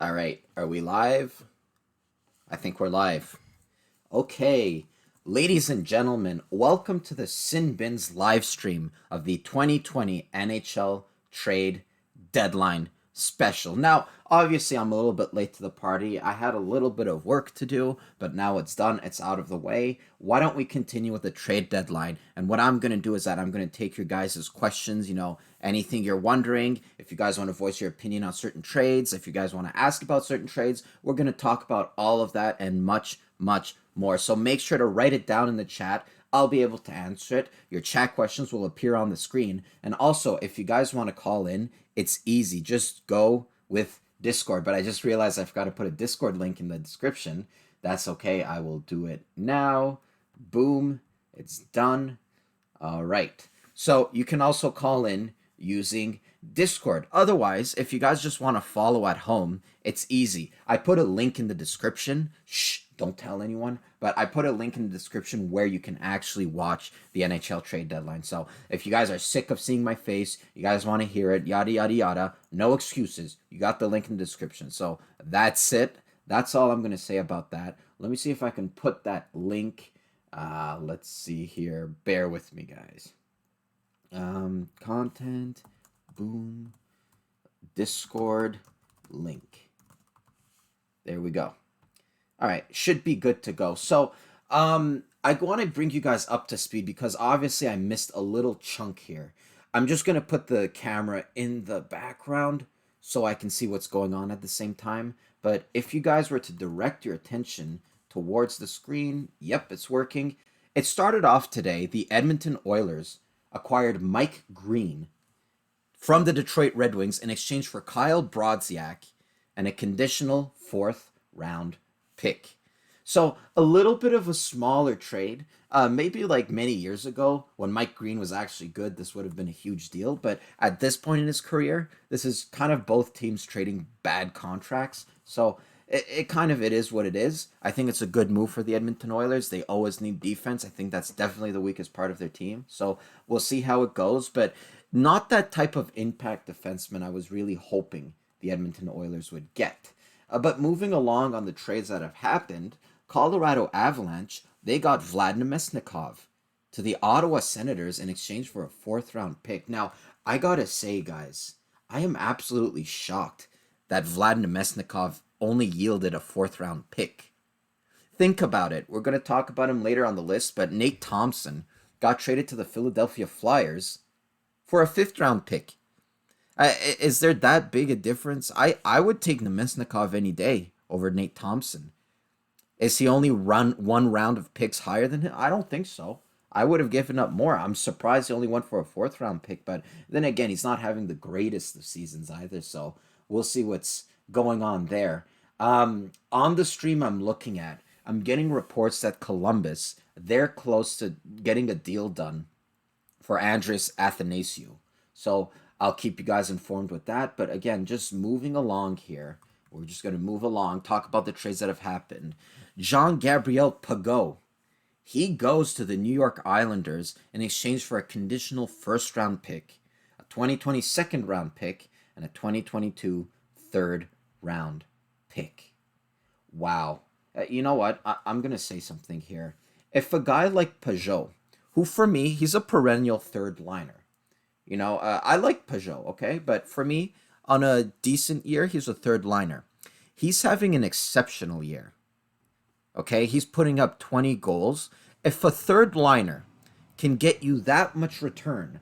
All right, are we live? I think we're live. Okay, ladies and gentlemen, welcome to the Sin Bins live stream of the 2020 NHL Trade Deadline Special. Now, obviously, I'm a little bit late to the party. I had a little bit of work to do, but now it's done. It's out of the way. Why don't we continue with the trade deadline? And what I'm going to do is that I'm going to take your guys' questions, anything you're wondering. If you guys want to voice your opinion on certain trades, if you guys want to ask about certain trades, we're going to talk about all of that and much, much more. So make sure to write it down in the chat. I'll be able to answer it. Your chat questions will appear on the screen. And also, if you guys want to call in, it's easy. Just go with Discord. But I just realized I forgot to put a Discord link in the description. That's okay. I will do it now. Boom. It's done. All right. So you can also call in using Discord. Otherwise, if you guys just want to follow at home, it's easy. I put a link in the description. Shh, don't tell anyone. But I put a link in the description where you can actually watch the NHL trade deadline. So if you guys are sick of seeing my face, you guys want to hear it, yada, yada, yada, no excuses. You got the link in the description. So that's it. That's all I'm going to say about that. Let me see if I can put that link. Let's see here. Bear with me, guys. Content, boom, Discord link. There we go. All right, should be good to go. So, I want to bring you guys up to speed because obviously I missed a little chunk here. I'm just going to put the camera in the background so I can see what's going on at the same time. But if you guys were to direct your attention towards the screen, yep, it's working. It started off today. The Edmonton Oilers acquired Mike Green from the Detroit Red Wings in exchange for Kyle Brodziak and a conditional fourth-round pick. So a little bit of a smaller trade. Maybe like many years ago when Mike Green was actually good, this would have been a huge deal. But at this point in his career, this is kind of both teams trading bad contracts. So it is what it is. I think it's a good move for the Edmonton Oilers. They always need defense. I think that's definitely the weakest part of their team. So we'll see how it goes. But not that type of impact defenseman I was really hoping the Edmonton Oilers would get. But moving along on the trades that have happened, Colorado Avalanche, they got Vladimir Mesnikov to the Ottawa Senators in exchange for a fourth-round pick. Now, I gotta say, guys, I am absolutely shocked that Vladimir Mesnikov only yielded a fourth-round pick. Think about it. We're going to talk about him later on the list, but Nate Thompson got traded to the Philadelphia Flyers for a fifth-round pick. Is there that big a difference? I would take Nemesnikov any day over Nate Thompson. Is he only run one round of picks higher than him? I don't think so. I would have given up more. I'm surprised he only went for a fourth-round pick, but then again, he's not having the greatest of seasons either, so we'll see what's going on there. On the stream I'm looking at, I'm getting reports that Columbus, they're close to getting a deal done for Andres Athanasiou. So I'll keep you guys informed with that. But again, just moving along here. We're just going to move along, talk about the trades that have happened. Jean-Gabriel Pageau, he goes to the New York Islanders in exchange for a conditional first-round pick, a 2020 second-round pick, and a 2022 third-round pick. Wow. You know what? I'm going to say something here. If a guy like Pageau, who for me, he's a perennial third liner. I like Pageau, okay? But for me, on a decent year, he's a third liner. He's having an exceptional year. Okay? He's putting up 20 goals. If a third liner can get you that much return,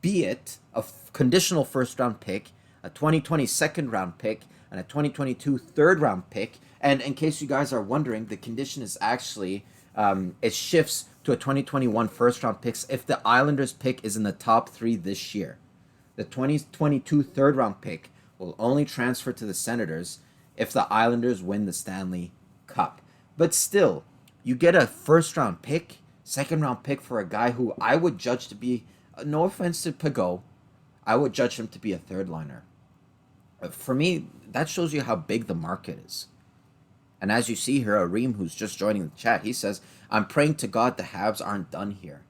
be it a conditional first round pick, a 2020 second round pick, and a 2022 third round pick, and in case you guys are wondering, the condition is actually, it shifts to a 2021 first round picks if the Islanders pick is in the top 3 this year. The 2022 third round pick will only transfer to the Senators if the Islanders win the Stanley Cup. But still, you get a first round pick, second round pick for a guy who I would judge to be, no offense to Pageau, I would judge him to be a third liner. For me, that shows you how big the market is. And as you see here, Areem, who's just joining the chat, he says, I'm praying to God the Habs aren't done here.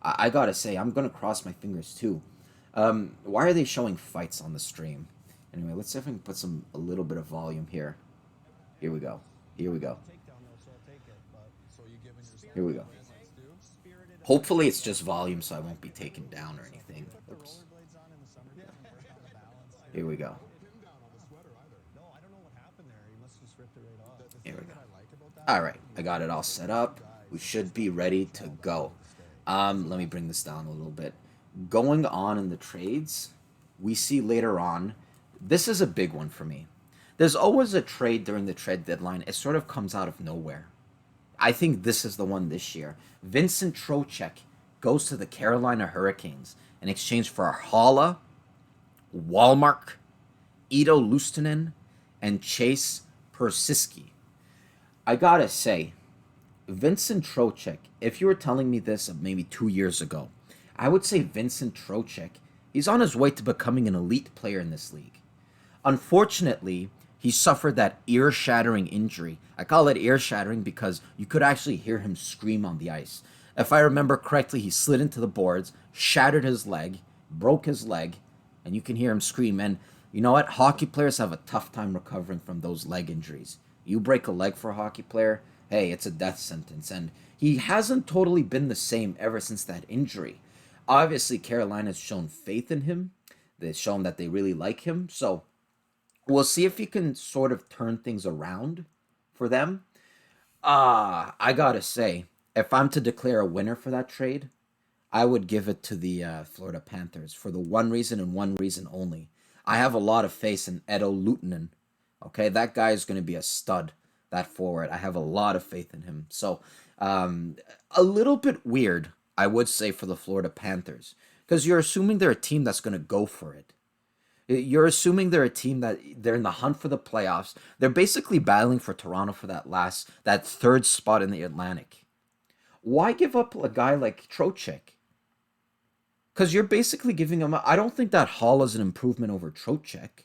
I gotta say, I'm gonna cross my fingers too. Why are they showing fights on the stream? Anyway, let's see if we can put a little bit of volume here. Here we go. Here we go. Here we go. Hopefully it's just volume so I won't be taken down or anything. Oops. Here we go. Here we go. Alright, I got it all set up. We should be ready to go. Let me bring this down a little bit. Going on in the trades, we see later on, this is a big one for me. There's always a trade during the trade deadline. It sort of comes out of nowhere. I think this is the one this year. Vincent Prochik goes to the Carolina Hurricanes in exchange for Haula, Walmark, Ito Lustanen, and Chase Persiski. I gotta say, Vincent Prochik, if you were telling me this maybe 2 years ago, I would say Vincent Prochik, he's on his way to becoming an elite player in this league. Unfortunately, he suffered that ear-shattering injury. I call it ear-shattering because you could actually hear him scream on the ice. If I remember correctly, he slid into the boards, shattered his leg, broke his leg, and you can hear him scream. And you know what? Hockey players have a tough time recovering from those leg injuries. You break a leg for a hockey player, hey, it's a death sentence. And he hasn't totally been the same ever since that injury. Obviously, Carolina's shown faith in him. They've shown that they really like him. So we'll see if he can sort of turn things around for them. I gotta say, if I'm to declare a winner for that trade, I would give it to the Florida Panthers for the one reason and one reason only. I have a lot of faith in Ito Luutanen. Okay, that guy is going to be a stud, that forward. I have a lot of faith in him. So, a little bit weird, I would say, for the Florida Panthers. Because you're assuming they're a team that's going to go for it. You're assuming they're a team that they're in the hunt for the playoffs. They're basically battling for Toronto for that third spot in the Atlantic. Why give up a guy like Prochik? Because you're basically giving him... I don't think that Hall is an improvement over Prochik.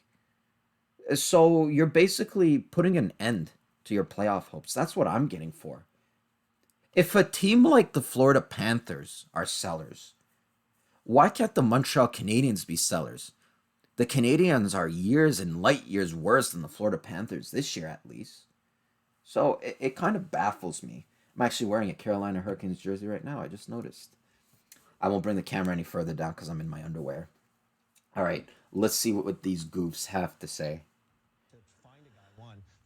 So you're basically putting an end to your playoff hopes. That's what I'm getting for. If a team like the Florida Panthers are sellers, why can't the Montreal Canadiens be sellers? The Canadiens are years and light years worse than the Florida Panthers this year, at least. So it kind of baffles me. I'm actually wearing a Carolina Hurricanes jersey right now. I just noticed. I won't bring the camera any further down because I'm in my underwear. All right, let's see what these goofs have to say.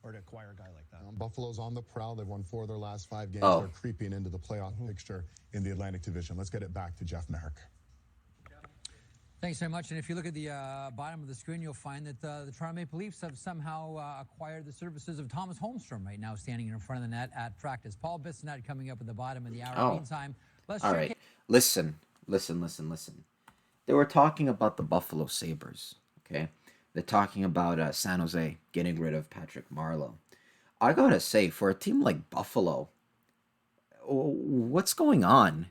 Or to acquire a guy like that. Buffalo's on the prowl. They've won 4 of their last 5 games. They're creeping into the playoff picture in the Atlantic Division. Let's get it back to Jeff Merrick. Thanks very much. And if you look at the bottom of the screen, you'll find that the Toronto Maple Leafs have somehow acquired the services of Thomas Holmstrom right now, standing in front of the net at practice. Paul Bissonnette coming up at the bottom of the hour. Meantime, let's all right. Listen. They were talking about the Buffalo Sabres, okay? They're talking about San Jose getting rid of Patrick Marleau. I gotta say, for a team like Buffalo, what's going on?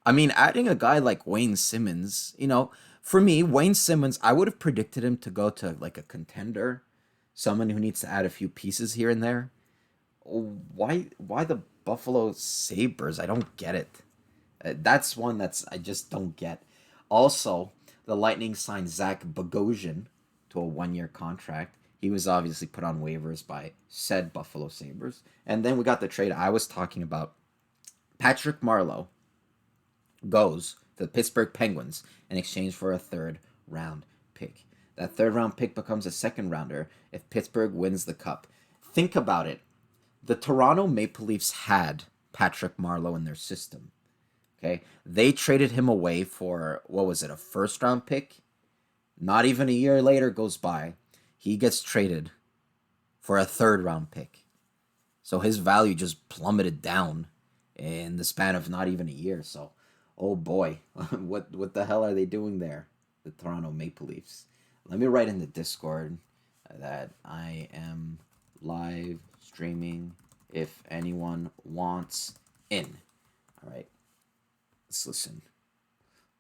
I mean, adding a guy like Wayne Simmons, for me, Wayne Simmons, I would have predicted him to go to like a contender, someone who needs to add a few pieces here and there. Why the Buffalo Sabres? I don't get it. That's one I just don't get. Also, the Lightning signed Zach Bogosian to a 1-year contract. He was obviously put on waivers by said Buffalo Sabres. And then we got the trade I was talking about. Patrick Marleau goes to the Pittsburgh Penguins in exchange for a 3rd-round pick. That 3rd-round pick becomes a 2nd-rounder if Pittsburgh wins the Cup. Think about it. The Toronto Maple Leafs had Patrick Marleau in their system. Okay, they traded him away for, what was it, a 1st-round pick? Not even a year later goes by. He gets traded for a 3rd-round pick. So his value just plummeted down in the span of not even a year. So, oh boy, what the hell are they doing there, the Toronto Maple Leafs? Let me write in the Discord that I am live streaming if anyone wants in. All right. Let's listen.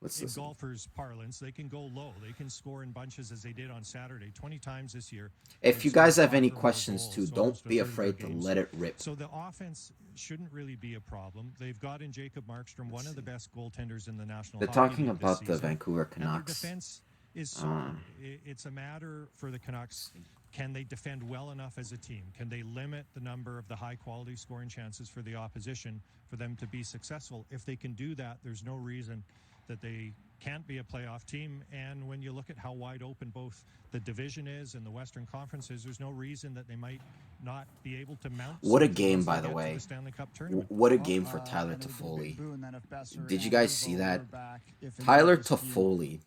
In golfers' parlance, they can go low. They can score in bunches as they did on Saturday, 20 times this year. If you guys have any questions too, don't be afraid to let it rip. So the offense shouldn't really be a problem. They've got in Jacob Markstrom, one of the best goaltenders in the National Hockey League. They're talking about the Vancouver Canucks. Defense is so. It's a matter for the Canucks. Can they defend well enough as a team? Can they limit the number of the high-quality scoring chances for the opposition for them to be successful? If they can do that, there's no reason that they can't be a playoff team. And when you look at how wide open both the division is and the Western Conference is, there's no reason that they might not be able to mount. What a something game, once they by the get to way. the Stanley Cup tournament. What a game for Tyler Toffoli. Did you guys see that? Tyler Toffoli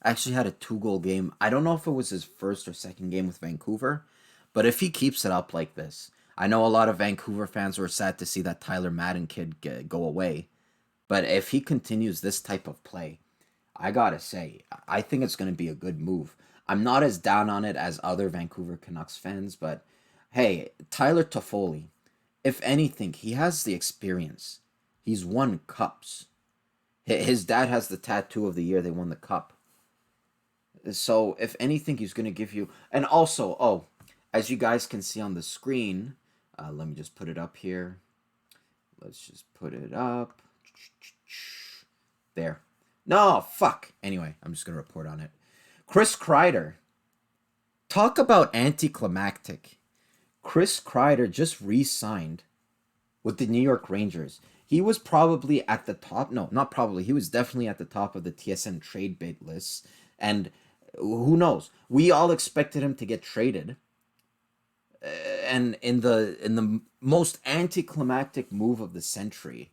actually had a 2-goal game. I don't know if it was his first or second game with Vancouver, but if he keeps it up like this, I know a lot of Vancouver fans were sad to see that Tyler Madden kid go away, but if he continues this type of play, I gotta say, I think it's going to be a good move. I'm not as down on it as other Vancouver Canucks fans, but hey, Tyler Toffoli, if anything, he has the experience. He's won cups. His dad has the tattoo of the year they won the cup. So, if anything, he's going to give you... And also, as you guys can see on the screen, let me just put it up here. Let's just put it up. There. No, fuck. Anyway, I'm just going to report on it. Chris Kreider. Talk about anticlimactic. Chris Kreider just re-signed with the New York Rangers. He was probably at the top. No, not probably. He was definitely at the top of the TSN trade bait list. And who knows? We all expected him to get traded. And in the most anticlimactic move of the century,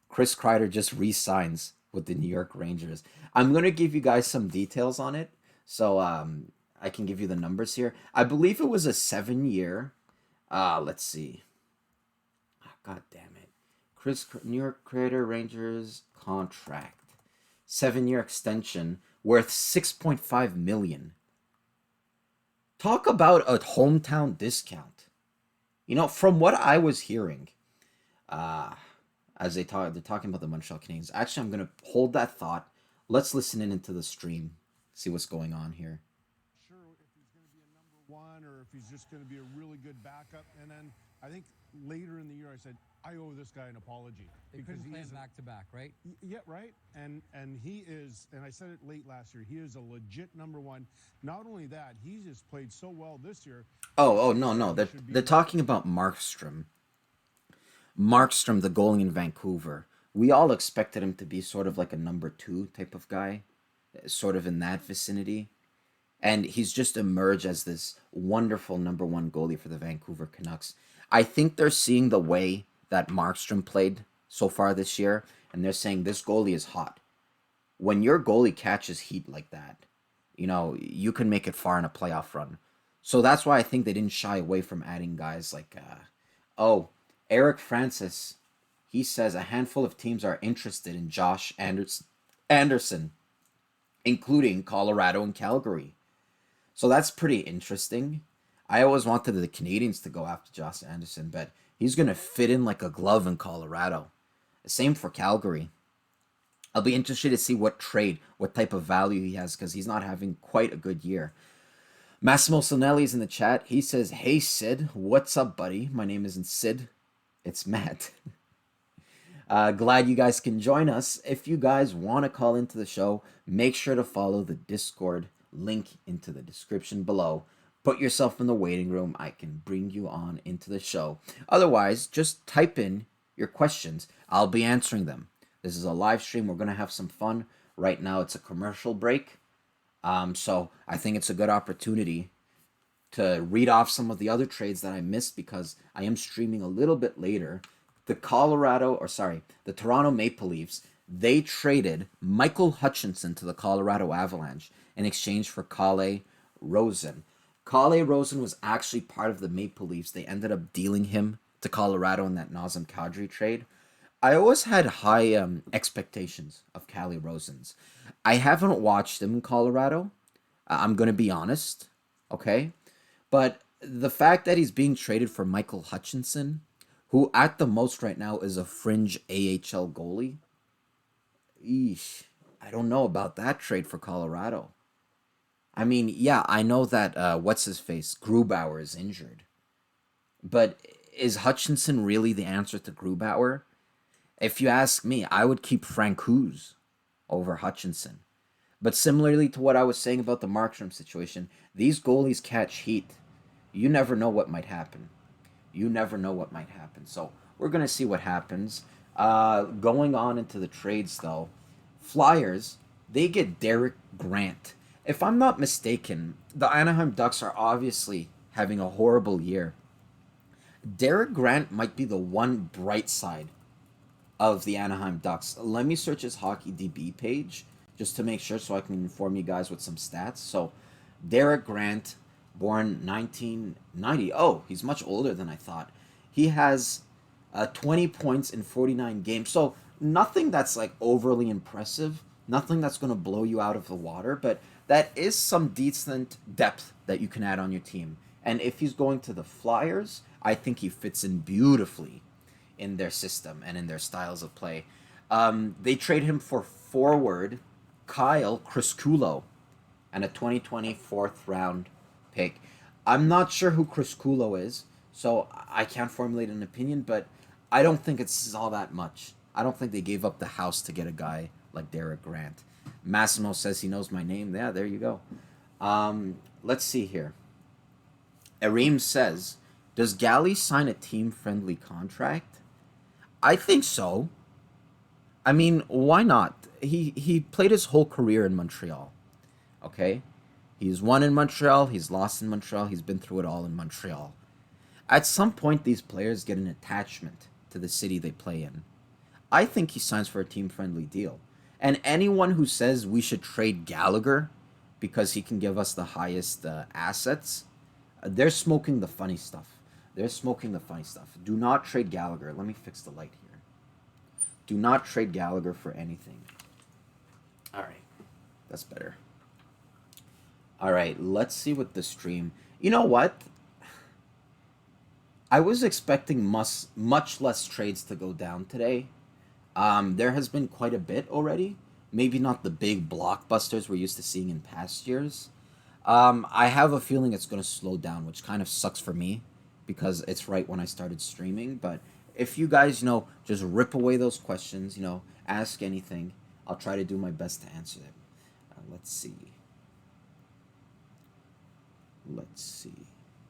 Chris Kreider just re-signs with the New York Rangers. I'm going to give you guys some details on it. So I can give you the numbers here. I believe it was a 7-year. Let's see. God damn it. New York Kreider Rangers contract. 7-year extension worth $6.5 million. Talk about a hometown discount. You know, from what I was hearing, as they're talking about the Montreal Canadiens. Actually, I'm gonna hold that thought. Let's listen into the stream, see what's going on here. Sure, if he's going to be a number 1 or if he's just going to be a really good backup. And then I think later in the year I said, I owe this guy an apology. They couldn't play him back-to-back, right? Yeah, right. And he is, and I said it late last year, he is a legit number 1. Not only that, he's just played so well this year. No. They're talking about Markstrom. Markstrom, the goalie in Vancouver. We all expected him to be sort of like a number 2 type of guy, sort of in that vicinity. And he's just emerged as this wonderful number 1 goalie for the Vancouver Canucks. I think they're seeing the way that Markstrom played so far this year, and they're saying this goalie is hot. When your goalie catches heat like that, you know, you can make it far in a playoff run. So that's why I think they didn't shy away from adding guys like, Eric Francis. He says a handful of teams are interested in Josh Anderson, including Colorado and Calgary. So that's pretty interesting. I always wanted the Canadiens to go after Josh Anderson, but he's going to fit in like a glove in Colorado. Same for Calgary. I'll be interested to see what type of value he has, because he's not having quite a good year. Massimo Sonelli's in the chat. He says, hey, Sid. What's up, buddy? My name isn't Sid. It's Matt. Glad you guys can join us. If you guys want to call into the show, make sure to follow the Discord link into the description below. Put yourself in the waiting room. I can bring you on into the show. Otherwise, just type in your questions. I'll be answering them. This is a live stream. We're going to have some fun. Right now, it's a commercial break. So I think it's a good opportunity to read off some of the other trades that I missed, because I am streaming a little bit later. The Toronto Maple Leafs, they traded Michael Hutchinson to the Colorado Avalanche in exchange for Calle Rosen. Calle Rosen was actually part of the Maple Leafs. They ended up dealing him to Colorado in that Nazem Kadri trade. I always had high expectations of Calle Rosen's. I haven't watched him in Colorado. I'm going to be honest, okay? But the fact that he's being traded for Michael Hutchinson, who at the most right now is a fringe AHL goalie, I don't know about that trade for Colorado. I mean, yeah, I know that, what's-his-face, Grubauer is injured. But is Hutchinson really the answer to Grubauer? If you ask me, I would keep Francouz over Hutchinson. But similarly to what I was saying about the Markstrom situation, these goalies catch heat. You never know what might happen. You never know what might happen. So we're going to see what happens. Going on into the trades, though, Flyers, they get Derek Grant. If I'm not mistaken, the Anaheim Ducks are obviously having a horrible year. Derek Grant might be the one bright side of the Anaheim Ducks. Let me search his Hockey DB page just to make sure so I can inform you guys with some stats. So, Derek Grant, born 1990. Oh, he's much older than I thought. He has 20 points in 49 games. So, nothing that's like overly impressive, nothing that's going to blow you out of the water, but that is some decent depth that you can add on your team. And if he's going to the Flyers, I think he fits in beautifully in their system and in their styles of play. They trade him for forward Kyle Crisculo and a 2020 fourth round pick. I'm not sure who Crisculo is, so I can't formulate an opinion, but I don't think it's all that much. I don't think they gave up the house to get a guy like Derek Grant. Massimo says he knows my name. Yeah, there you go. Let's see here. Areem says, does Gally sign a team-friendly contract? I think so. I mean, why not? He played his whole career in Montreal. Okay? He's won in Montreal, he's lost in Montreal, he's been through it all in Montreal. At some point, these players get an attachment to the city they play in. I think he signs for a team-friendly deal. And anyone who says we should trade Gallagher because he can give us the highest assets, they're smoking the funny stuff. They're smoking the funny stuff. Do not trade Gallagher. Let me fix the light here. Do not trade Gallagher for anything. All right. That's better. All right. Let's see what the stream... You know what? I was expecting much less trades to go down today. There has been quite a bit already. Maybe not the big blockbusters we're used to seeing in past years. I have a feeling it's going to slow down, which kind of sucks for me because it's right when I started streaming. But if you guys, just rip away those questions, ask anything. I'll try to do my best to answer them. Let's see.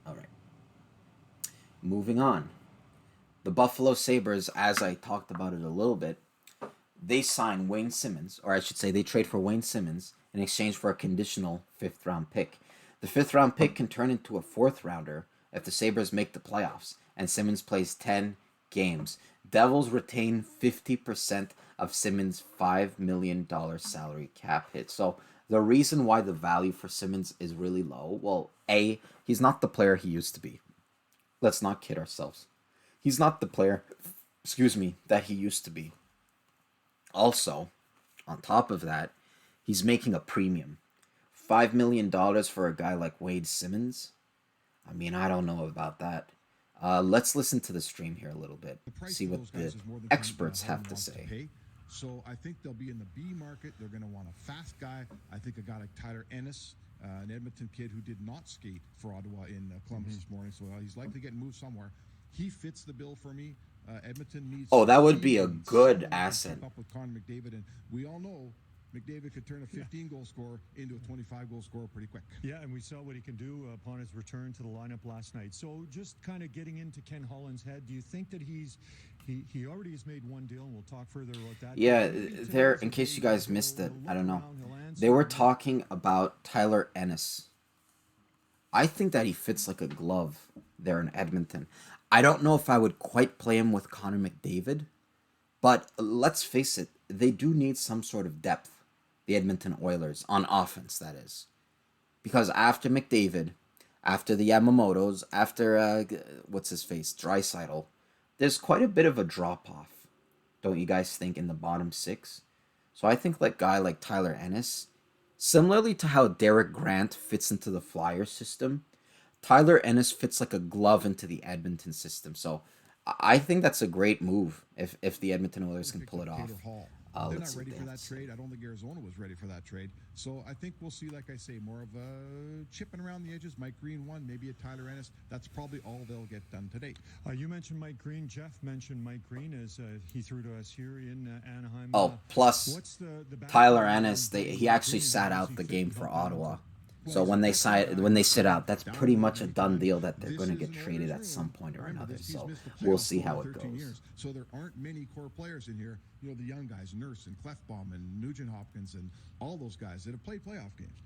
All right. Moving on. The Buffalo Sabres, as I talked about it a little bit, they sign Wayne Simmons, or I should say they trade for Wayne Simmons in exchange for a conditional 5th-round pick. The 5th-round pick can turn into a 4th-rounder if the Sabres make the playoffs and Simmons plays 10 games. Devils retain 50% of Simmons' $5 million salary cap hit. So the reason why the value for Simmons is really low, well, A, he's not the player he used to be. Let's not kid ourselves. He's not the player, that he used to be. Also, on top of that, he's making a premium. $5 million for a guy like Wade Simmons? I mean, I don't know about that. Let's listen to the stream here a little bit. See what the experts have to say. So I think they'll be in the B market. They're going to want a fast guy. I think a guy like Tyler Ennis, an Edmonton kid who did not skate for Ottawa in Columbus this morning, so he's likely getting moved somewhere. He fits the bill for me. Edmonton needs... Oh, that would be a good asset. Up with Connor McDavid, and we all know McDavid could turn a 15-goal scorer into a 25-goal scorer pretty quick. Yeah, and we saw what he can do upon his return to the lineup last night. So just kind of getting into Ken Holland's head, do you think that he already has made one deal, and we'll talk further about that? Yeah, there, in case you guys missed it, I don't know. They were talking about Tyler Ennis. I think that he fits like a glove there in Edmonton. I don't know if I would quite play him with Connor McDavid, but let's face it, they do need some sort of depth, the Edmonton Oilers, on offense, that is. Because after McDavid, after the Yamamotos, after, Draisaitl, there's quite a bit of a drop-off, don't you guys think, in the bottom 6? So I think like guy like Tyler Ennis, similarly to how Derek Grant fits into the Flyers system, Tyler Ennis fits like a glove into the Edmonton system. So I think that's a great move if the Edmonton Oilers can pull it off. They're let's not ready see for that trade. I don't think Arizona was ready for that trade. So I think we'll see, like I say, more of a chipping around the edges. Mike Green one, maybe a Tyler Ennis. That's probably all they'll get done today. You mentioned Mike Green. Jeff mentioned Mike Green as he threw to us here in Anaheim. Oh, plus what's the Tyler Ennis, he actually sat out the game for Ottawa. So when they sit out, that's pretty much a done deal that they're going to get traded at some point or another. So we'll see how it goes. So there aren't many core players in here. You know, the young guys, Nurse and Clefbaum and Nugent Hopkins and all those guys that have played playoff games.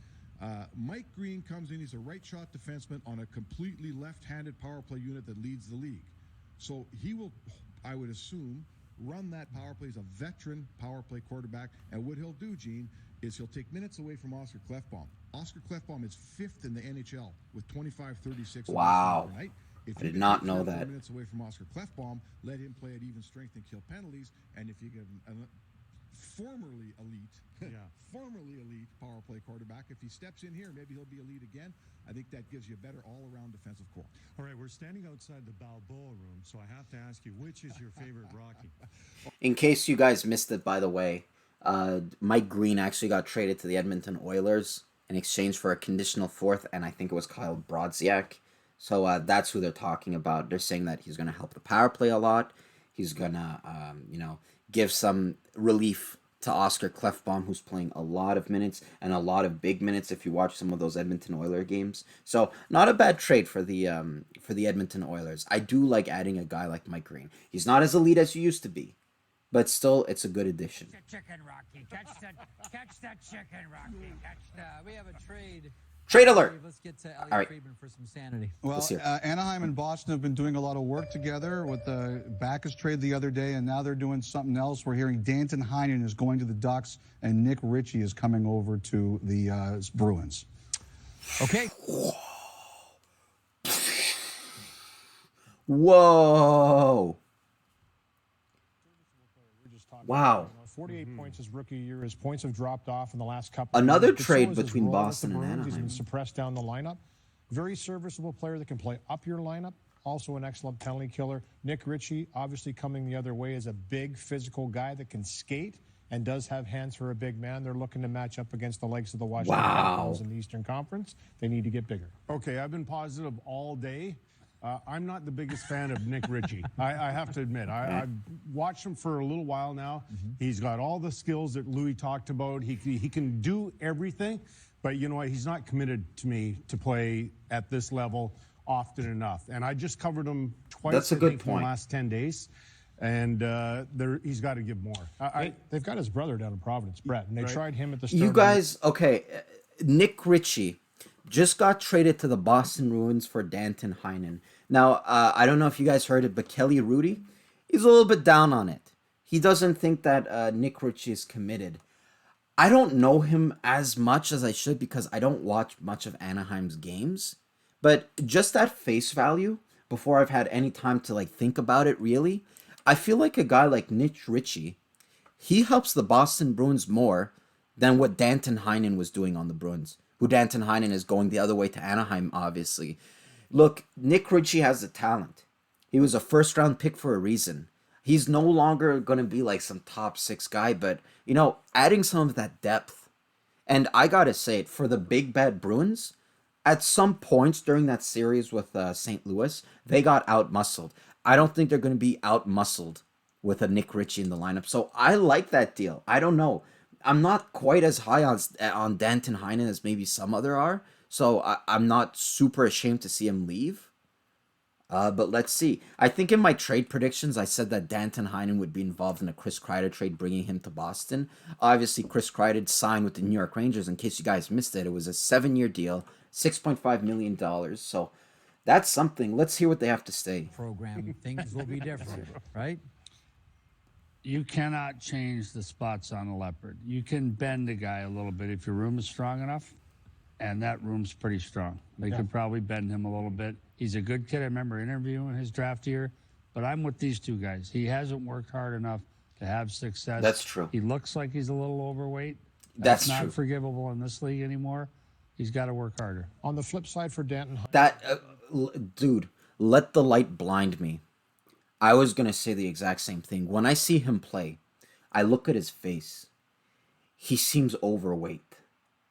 Mike Green comes in. He's a right shot defenseman on a completely left-handed power play unit that leads the league. So he will, I would assume, run that power play. He's a veteran power play quarterback. And what he'll do, Gene, is he'll take minutes away from Oscar Clefbaum. Oscar Clefbaum is 5th in the NHL with 25-36. Wow. Right? If I did not know 4 that. minutes away from Oscar Clefbaum, let him play at even strength and kill penalties. And if you get a formerly elite power play quarterback, if he steps in here, maybe he'll be elite again. I think that gives you a better all-around defensive core. All right, we're standing outside the Balboa room, so I have to ask you, which is your favorite Rocky? In case you guys missed it, by the way, Mike Green actually got traded to the Edmonton Oilers in exchange for a conditional fourth, and I think it was Kyle Brodziak. So that's who they're talking about. They're saying that he's going to help the power play a lot. He's going to, give some relief to Oscar Clefbaum, who's playing a lot of minutes and a lot of big minutes if you watch some of those Edmonton Oilers games. So not a bad trade for the Edmonton Oilers. I do like adding a guy like Mike Green. He's not as elite as he used to be, but still, it's a good addition. Chicken, Rocky. Catch that chicken, Rocky. We have a trade. Trade alert. Let's get to All right. Friedman for some sanity. Well, Anaheim and Boston have been doing a lot of work together with the Backus trade the other day, and now they're doing something else. We're hearing Danton Heinen is going to the Ducks, and Nick Ritchie is coming over to the Bruins. Okay. Whoa. Wow. 48 points his rookie year. His points have dropped off in the last couple. Another of years. trade So is his between role with Boston the and Bruins. He's Anaheim. been suppressed down the lineup. Very serviceable player that can play up your lineup. Also an excellent penalty killer. Nick Ritchie, obviously coming the other way, is a big physical guy that can skate and does have hands for a big man. They're looking to match up against the likes of the Washington Capitals in the Eastern Conference. They need to get bigger. Okay, I've been positive all day. I'm not the biggest fan of Nick Ritchie. I have to admit. I've watched him for a little while now. He's got all the skills that Louis talked about. He can do everything, but you know what? He's not committed to me to play at this level often enough. And I just covered him twice. That's a good in point. the last 10 days. And he's got to give more. They've got his brother down in Providence, Brett, and they tried him at the start. You guys, okay, Nick Ritchie just got traded to the Boston Bruins for Danton Heinen. Now, I don't know if you guys heard it, but Kelly Rudy, he's a little bit down on it. He doesn't think that Nick Ritchie is committed. I don't know him as much as I should because I don't watch much of Anaheim's games. But just at face value, before I've had any time to think about it really, I feel like a guy like Nick Ritchie, he helps the Boston Bruins more than what Danton Heinen was doing on the Bruins. Who Danton Heinen is going the other way to Anaheim, obviously. Look, Nick Ritchie has the talent. He was a first-round pick for a reason. He's no longer going to be like some top 6 guy, but, adding some of that depth. And I got to say it, for the big bad Bruins, at some points during that series with St. Louis, they got out-muscled. I don't think they're going to be out-muscled with a Nick Ritchie in the lineup. So I like that deal. I don't know. I'm not quite as high on Danton Heinen as maybe some other are, so I'm not super ashamed to see him leave. But let's see. I think in my trade predictions, I said that Danton Heinen would be involved in a Chris Kreider trade, bringing him to Boston. Obviously, Chris Kreider signed with the New York Rangers. In case you guys missed it, it was a 7-year deal, $6.5 million. So that's something. Let's hear what they have to say. Program, things will be different, right? You cannot change the spots on a leopard. You can bend a guy a little bit if your room is strong enough, and that room's pretty strong. They could probably bend him a little bit. He's a good kid. I remember interviewing his draft year, but I'm with these two guys. He hasn't worked hard enough to have success. That's true. He looks like he's a little overweight. That's not true. forgivable in this league anymore. He's got to work harder. On the flip side for Danton, Dude, let the light blind me. I was going to say the exact same thing. When I see him play, I look at his face. He seems overweight.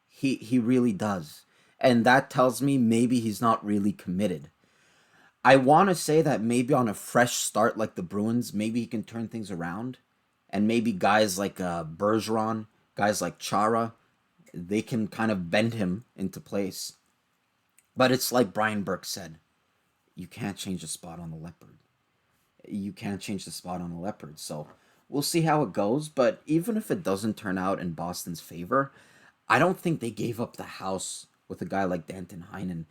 He really does. And that tells me maybe he's not really committed. I want to say that maybe on a fresh start like the Bruins, maybe he can turn things around. And maybe guys like Bergeron, guys like Chara, they can kind of bend him into place. But it's like Brian Burke said, you can't change the spot on the leopard. You can't change the spot on the leopard. So we'll see how it goes. But even if it doesn't turn out in Boston's favor, I don't think they gave up the house with a guy like Danton Heinen.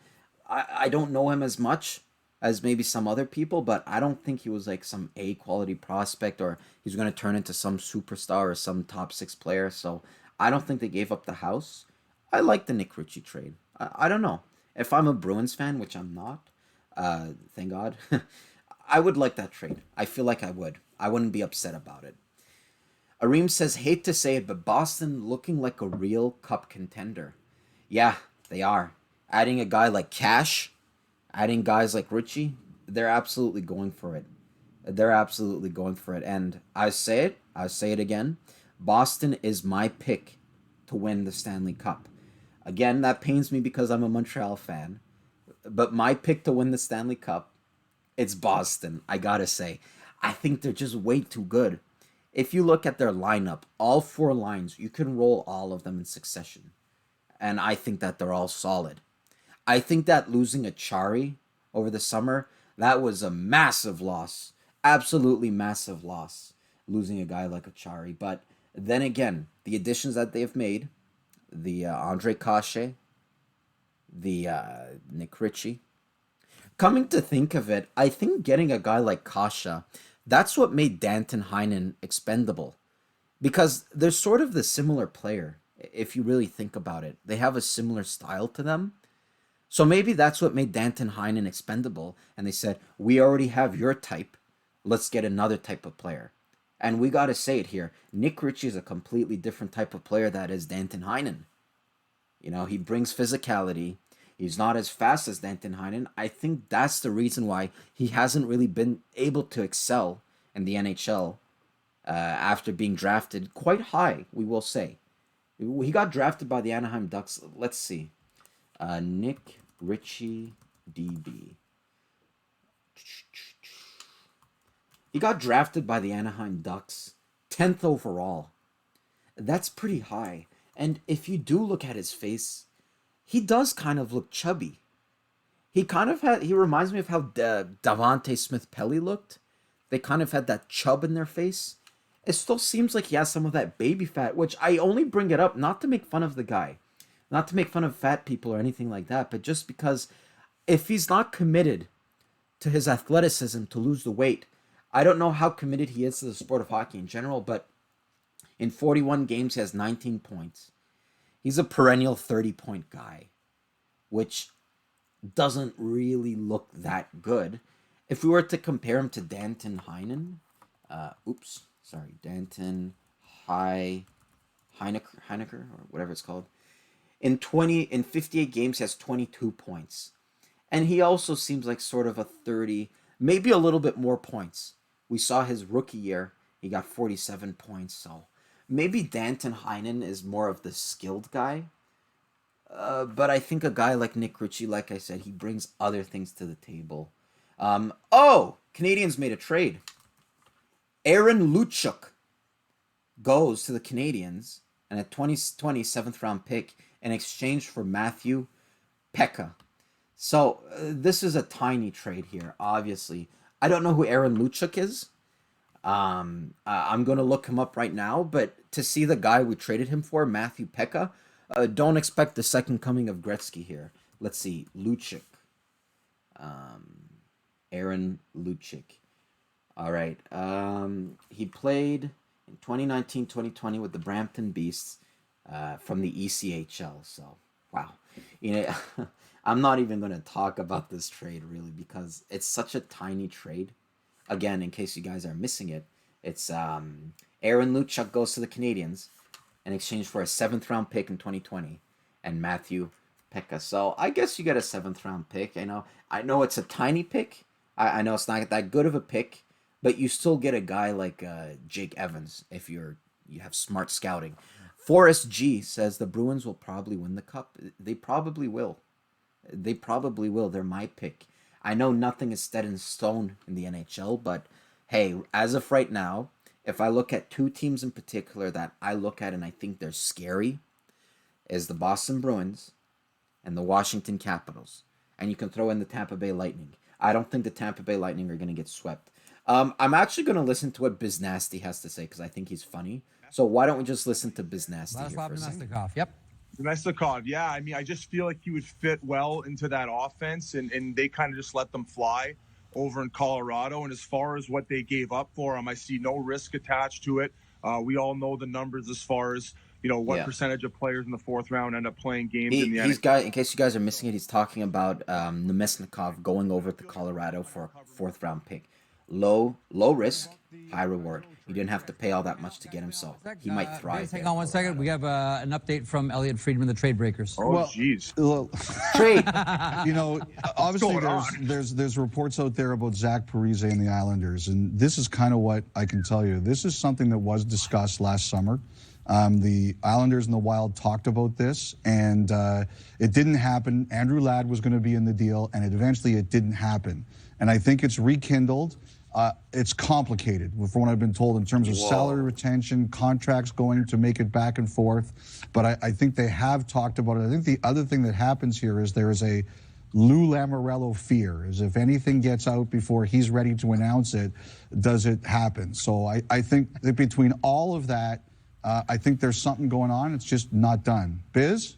I don't know him as much as maybe some other people, but I don't think he was like some A quality prospect or he's going to turn into some superstar or some top 6 player. So I don't think they gave up the house. I like the Nick Ritchie trade. I don't know. If I'm a Bruins fan, which I'm not, thank God, I would like that trade. I feel like I would. I wouldn't be upset about it. Areem says, hate to say it, but Boston looking like a real cup contender. Yeah, they are. Adding a guy like Cash, adding guys like Ricci, they're absolutely going for it. They're absolutely going for it. And I say it again, Boston is my pick to win the Stanley Cup. Again, that pains me because I'm a Montreal fan. But my pick to win the Stanley Cup, it's Boston, I gotta say. I think they're just way too good. If you look at their lineup, all 4 lines, you can roll all of them in succession. And I think that they're all solid. I think that losing Achari over the summer, that was a massive loss. Absolutely massive loss, losing a guy like Achari. But then again, the additions that they've made, the Andre Kashe, the Nick Ritchie. Coming to think of it, I think getting a guy like Kasha, that's what made Danton Heinen expendable. Because they're sort of the similar player, if you really think about it. They have a similar style to them. So maybe that's what made Danton Heinen expendable. And they said, we already have your type. Let's get another type of player. And we got to say it here. Nick Ritchie is a completely different type of player that is Danton Heinen. You know, he brings physicality. He's not as fast as Danton Heinen. I think that's the reason why he hasn't really been able to excel in the NHL after being drafted quite high, we will say. He got drafted by the Anaheim Ducks. Let's see. Nick Ritchie DB. He got drafted by the Anaheim Ducks 10th overall. That's pretty high. And if you do look at his face, he does kind of look chubby. He reminds me of how Davante Smith-Pelly looked. They kind of had that chub in their face. It still seems like he has some of that baby fat, which I only bring it up not to make fun of the guy. Not to make fun of fat people or anything like that, but just because if he's not committed to his athleticism to lose the weight, I don't know how committed he is to the sport of hockey in general, but in 41 games, he has 19 points. He's a perennial 30-point guy, which doesn't really look that good. If we were to compare him to Danton Heinen, Danton Heinecker, or whatever it's called. In 58 games, he has 22 points. And he also seems like sort of a 30, maybe a little bit more points. We saw his rookie year, he got 47 points, so maybe Danton Heinen is more of the skilled guy. But I think a guy like Nick Ritchie, like I said, he brings other things to the table. Canadians made a trade. Aaron Luchuk goes to the Canadians and a 2020 7th round pick in exchange for Matthew Pekka. So this is a tiny trade here, obviously. I don't know who Aaron Luchuk is. I'm going to look him up right now, but to see the guy we traded him for, Matthew Pekka, don't expect the second coming of Gretzky here. Let's see, Luchuk. Aaron Luchuk. All right. He played in 2019-2020 with the Brampton Beasts from the ECHL. So, wow. I'm not even going to talk about this trade, really, because it's such a tiny trade. Again, in case you guys are missing it, it's Aaron Luchuk goes to the Canadians in exchange for a 7th round pick in 2020 and Matthew Pekka. So I guess you get a 7th round pick. I know it's a tiny pick. I know it's not that good of a pick, but you still get a guy like Jake Evans if you have smart scouting. Forrest G says the Bruins will probably win the cup. They probably will. They probably will. They're my pick. I know nothing is set in stone in the NHL, but hey, as of right now, if I look at two teams in particular that I look at and I think they're scary, is the Boston Bruins and the Washington Capitals. And you can throw in the Tampa Bay Lightning. I don't think the Tampa Bay Lightning are going to get swept. I'm actually going to listen to what Biz Nasty has to say because I think he's funny. So why don't we just listen to Biz Nasty here for a second? Yep. Nemestikov, yeah. I mean, I just feel like he would fit well into that offense, and they kind of just let them fly over in Colorado. And as far as what they gave up for him, I see no risk attached to it. We all know the numbers as far as, what percentage of players in the fourth round end up playing games in the NHL. In case you guys are missing it, he's talking about Nemesnikov going over to Colorado for a fourth round pick. Low risk, high reward. You didn't have to pay all that much to get him, so he might thrive. Hang on 1 second. We have an update from Elliot Friedman, the Trade Breakers. Oh, jeez. Trade. Obviously, there's reports out there about Zach Parise and the Islanders, and this is kind of what I can tell you. This is something that was discussed last summer. The Islanders and the Wild talked about this, and it didn't happen. Andrew Ladd was going to be in the deal, and eventually it didn't happen. And I think it's rekindled. It's complicated, from what I've been told, in terms of salary retention, contracts going to make it back and forth. But I think they have talked about it. I think the other thing that happens here is there is a Lou Lamoriello fear, is if anything gets out before he's ready to announce it, does it happen? So I think that between all of that, I think there's something going on. It's just not done. Biz?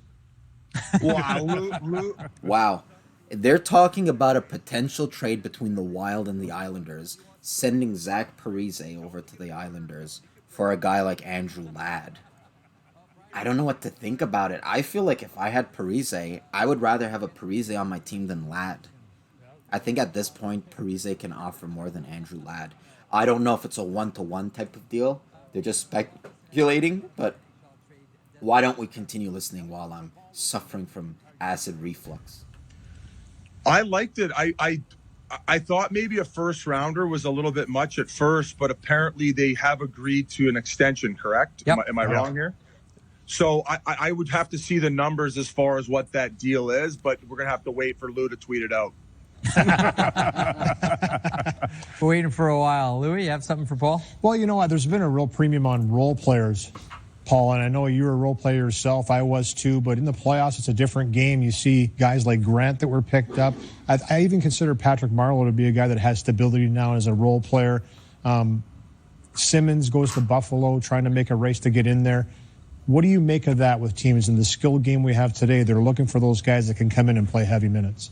Wow. They're talking about a potential trade between the Wild and the Islanders, sending Zach Parise over to the Islanders for a guy like Andrew Ladd. I don't know what to think about it. I feel like if I had Parise, I would rather have a Parise on my team than Ladd. I think at this point, Parise can offer more than Andrew Ladd. I don't know if it's a one-to-one type of deal. They're just speculating, but why don't we continue listening while I'm suffering from acid reflux? I liked it. I thought maybe a first rounder was a little bit much at first, but apparently they have agreed to an extension, correct? Yep. Am I wrong here? So I would have to see the numbers as far as what that deal is, but we're going to have to wait for Lou to tweet it out. We're waiting for a while. Louis, you have something for Paul? Well, you know what? There's been a real premium on role players, Paul, and I know you're a role player yourself. I was too, but in the playoffs, it's a different game. You see guys like Grant that were picked up. I even consider Patrick Marleau to be a guy that has stability now as a role player. Simmons goes to Buffalo, trying to make a race to get in there. What do you make of that with teams in the skill game we have today? They're looking for those guys that can come in and play heavy minutes.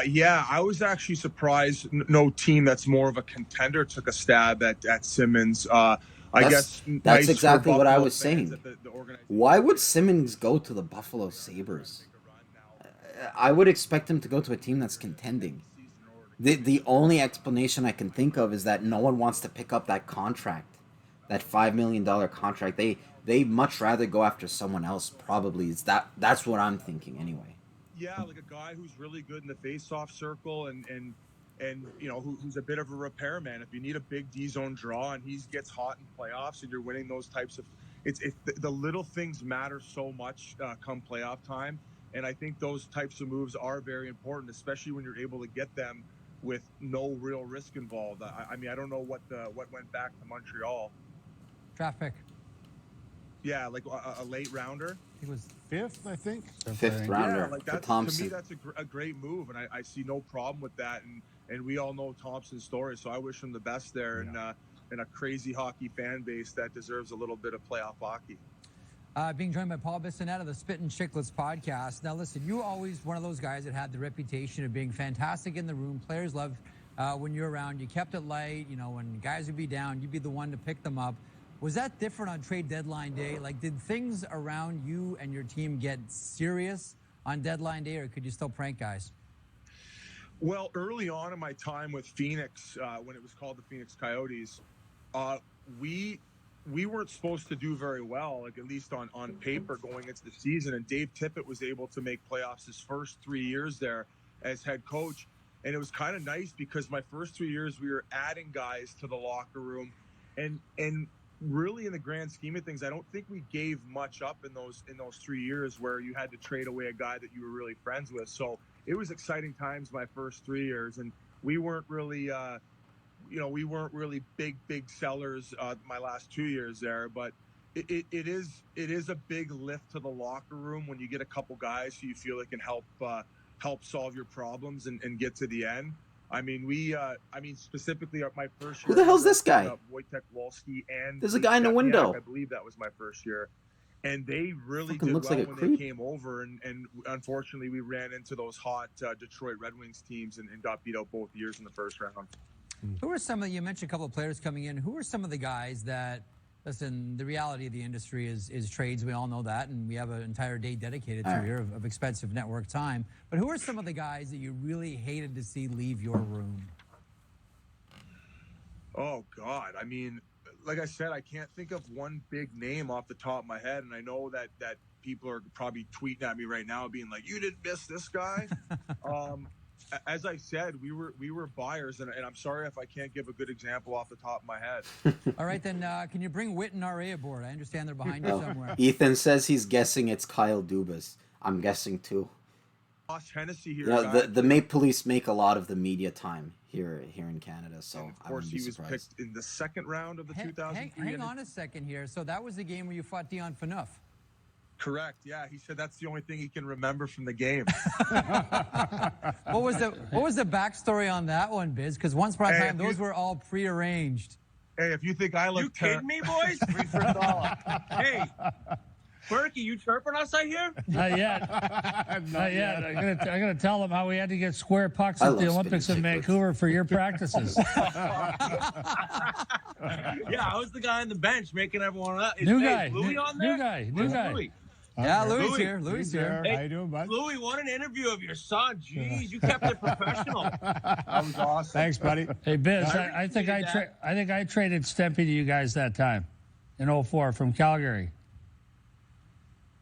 Yeah, I was actually surprised no team that's more of a contender took a stab at Simmons. I guess that's exactly what I was saying. Why would Simmons go to the Buffalo Sabres? I would expect him to go to a team that's contending. The only explanation I can think of is that no one wants to pick up that contract, that $5 million contract. They much rather go after someone else. Probably that's what I'm thinking anyway. Yeah, like a guy who's really good in the face-off circle and you know who's a bit of a repairman. If you need a big D-zone draw and he gets hot in playoffs and you're winning those types of, the little things matter so much come playoff time, and I think those types of moves are very important, especially when you're able to get them with no real risk involved. I mean, I don't know what went back to Montreal. Draft pick. Yeah, like a late rounder. He was fifth, I think. Fifth rounder, yeah, like for that's, Thompson. to me, that's a great move, and I see no problem with that. And we all know Thompson's story, so I wish him the best there in a crazy hockey fan base that deserves a little bit of playoff hockey. Being joined by Paul Bissonnette of the Spittin' Chicklets podcast. Now, listen, you're always one of those guys that had the reputation of being fantastic in the room. Players loved when you're around. You kept it light. You know, when guys would be down, you'd be the one to pick them up. Was that different on trade deadline day? Like, did things around you and your team get serious on deadline day, or could you still prank guys? Well, early on in my time with Phoenix, when it was called the Phoenix Coyotes, we weren't supposed to do very well, like at least on paper going into the season. And Dave Tippett was able to make playoffs his first 3 years there as head coach. And it was kind of nice because my first 3 years we were adding guys to the locker room, and really in the grand scheme of things, I don't think we gave much up in those 3 years where you had to trade away a guy that you were really friends with. So it was exciting times my first 3 years, and we weren't really big sellers my last 2 years there, but it is a big lift to the locker room when you get a couple guys who you feel that can help solve your problems and get to the end. I mean, specifically my first year. Who the hell's this guy? Wojtek Wolski and there's a guy in the window. I believe that was my first year. And they really Fucking did looks well like a when creep. they came over. And unfortunately, we ran into those hot Detroit Red Wings teams and got beat out both years in the first round. Who are some of, you mentioned a couple of players coming in, who are some of the guys that, listen, the reality of the industry is trades. We all know that, and we have an entire day dedicated to here of expensive network time. But who are some of the guys that you really hated to see leave your room? Oh, God. I mean, like I said, I can't think of one big name off the top of my head, and I know that people are probably tweeting at me right now being like, you didn't miss this guy. As I said, we were buyers, and I'm sorry if I can't give a good example off the top of my head. All right, then, can you bring Witt and RA aboard? I understand they're behind you somewhere. Ethan says he's guessing it's Kyle Dubas. I'm guessing too. Ross Hennessy here. The Maple Leafs make a lot of the media time here in Canada, so and of course he was picked in the second round of the 2003. Hang on a second here. So that was the game where you fought Dion Phaneuf. Correct. Yeah, he said that's the only thing he can remember from the game. What was the backstory on that one, Biz? Because once upon a time, those were all prearranged. Hey, if you think I look, you kidding me, boys? 3 for $1. Hey, Berkey, you chirping us, I hear? Not yet. Not yet. I'm gonna tell them how we had to get square pucks at the Olympics in Vancouver for your practices. Yeah, I was the guy on the bench making everyone up. New guy. Louis on there? New guy. Louis? Yeah, Louis here. Louis here. Hey, How you doing, bud? Louis, what an interview of your son. Jeez, you kept it professional. That was awesome. Thanks, buddy. Hey, Biz, I think I traded Stempy to you guys that time in 04 from Calgary.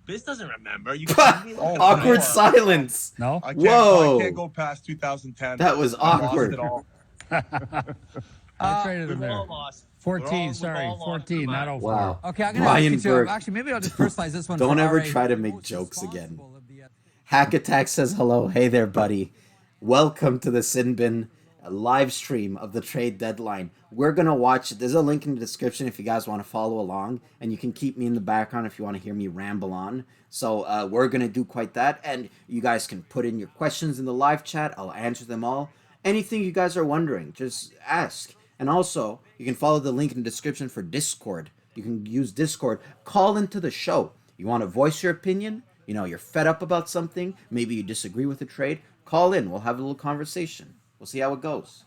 Biz doesn't remember. You Awkward silence. No? I can't go past 2010. That was awkward. I traded him We've there. all lost. 14, sorry. 14, not 04. Wow. Okay, I'm going to Ryan ask you Burke. to, actually, maybe I'll just personalize this one. Don't for ever RA, try to who's make most jokes again. responsible of the, Hack Attack says hello. Hey there, buddy. Welcome to the Sin Bin live stream of the trade deadline. We're going to watch. There's a link in the description if you guys want to follow along, and you can keep me in the background if you want to hear me ramble on. So we're going to do quite that, and you guys can put in your questions in the live chat. I'll answer them all. Anything you guys are wondering, just ask. And also, you can follow the link in the description for Discord. You can use Discord. Call into the show. You want to voice your opinion? You know, you're fed up about something. Maybe you disagree with the trade. Call in. We'll have a little conversation. We'll see how it goes.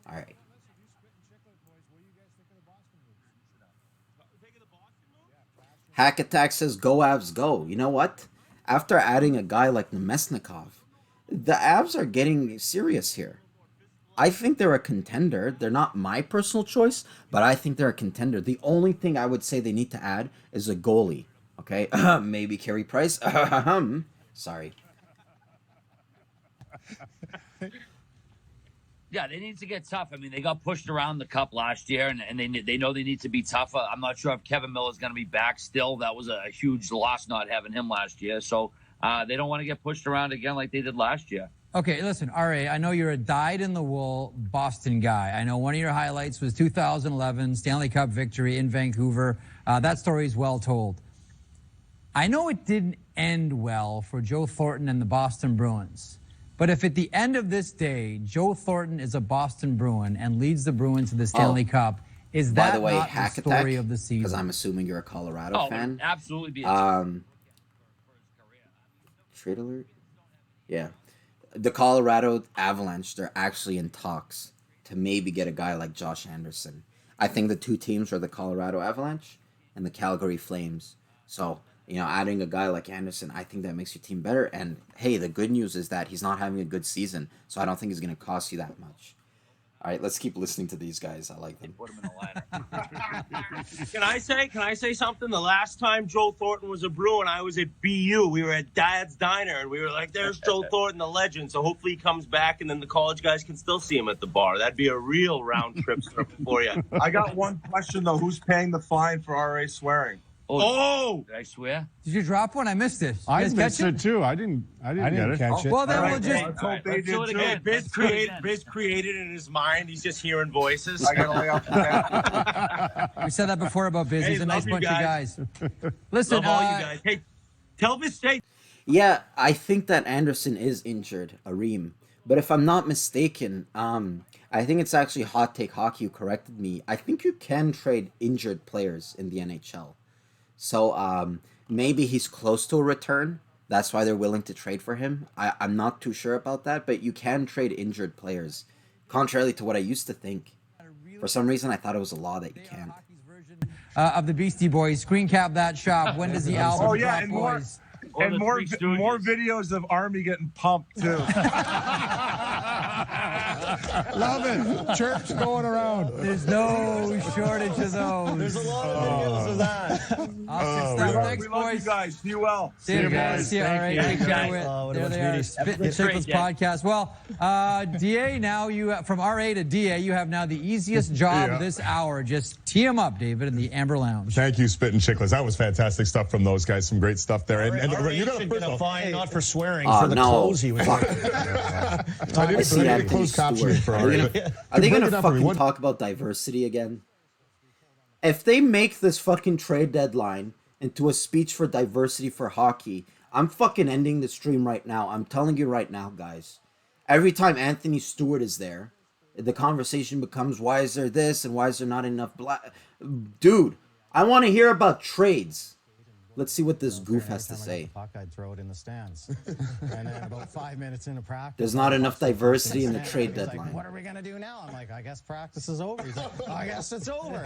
All right. Hack Attack says, go Avs, go. You know what? After adding a guy like Nemesnikov, the Avs are getting serious here. I think they're a contender. They're not my personal choice, but I think they're a contender. The only thing I would say they need to add is a goalie. Okay? Maybe Carey Price. Sorry. Yeah, they need to get tough. I mean, they got pushed around the cup last year, and they know they need to be tough. I'm not sure if Kevin Miller's going to be back still. That was a huge loss not having him last year. So they don't want to get pushed around again like they did last year. Okay, listen, RA, I know you're a dyed-in-the-wool Boston guy. I know one of your highlights was 2011 Stanley Cup victory in Vancouver. That story is well told. I know it didn't end well for Joe Thornton and the Boston Bruins. But if at the end of this day, Joe Thornton is a Boston Bruin and leads the Bruins to the Stanley Cup, is that by the way, not Hack the story Attack, of the season? because I'm assuming you're a Colorado fan. Absolutely be Trade alert? Yeah. The Colorado Avalanche, they're actually in talks to maybe get a guy like Josh Anderson. I think the two teams are the Colorado Avalanche and the Calgary Flames. So, you know, adding a guy like Anderson, I think that makes your team better. And, hey, the good news is that he's not having a good season, so I don't think he's going to cost you that much. All right, let's keep listening to these guys. I like them. Put him in the lineup. Can I say something? The last time Joe Thornton was a Bruin, I was at BU. We were at Dad's Diner, and we were like, there's Joe Thornton, the legend. So hopefully he comes back, and then the college guys can still see him at the bar. That'd be a real round trip for you. I got one question though. Who's paying the fine for RA swearing? Oh! Did I swear? Did you drop one? I missed it. You I guys missed catch it too. I didn't get it. catch it. Well, then All we'll right, just. let's hope they let's do did it too. again. Biz created in his mind. He's just hearing voices. I gotta lay off the cat. We said that before about Biz. Hey, He's a nice love you bunch of guys. guys. Listen, Love all you guys. Hey, tell Biz State. Yeah, I think that Anderson is injured, Areem. But if I'm not mistaken, I think it's actually Hot Take Hockey who corrected me. I think you can trade injured players in the NHL. So maybe he's close to a return. That's why they're willing to trade for him. I'm not too sure about that, but you can trade injured players. Contrarily to what I used to think. For some reason, I thought it was a law that you can't. of the Beastie Boys. Screen cap that shop. When does the album Oh, yeah, drop, and more- boys? And more videos of Army getting pumped too. Love it. Chirps going around. There's no shortage of those. There's a lot of videos of that. Awesome stuff. Thanks, We love you boys. guys. Be well. See you guys. See you. All right. Thank Take you, care guys. of it. Oh, what a There bunch they of are. beauties. Spit and That's great, Chicklets Jay. podcast. Well, DA, now you from RA to DA, you have now the easiest job this hour. Just tee him up, David, in the Amber Lounge. Thank you, Spit and Chicklets. That was fantastic stuff from those guys. Some great stuff there. And you got should a get a fine, not for swearing, Oh, for the no. clothes he was wearing. I see I Anthony closed captioning Stewart. for Are they Ari. gonna, are they Break gonna it up for me. fucking What- talk about diversity again? If they make this fucking trade deadline into a speech for diversity for hockey, I'm fucking ending the stream right now. I'm telling you right now, guys. Every time Anthony Stewart is there, the conversation becomes, why is there this and why is there not enough black? Dude, I want to hear about trades. Let's see what this goof has to say. Puck, I'd throw it in the stands. And then about 5 minutes into practice, There's not enough diversity in the stand. trade He's like, deadline. what are we going to do now? I'm like, I guess practice is over. He's like, I guess it's over.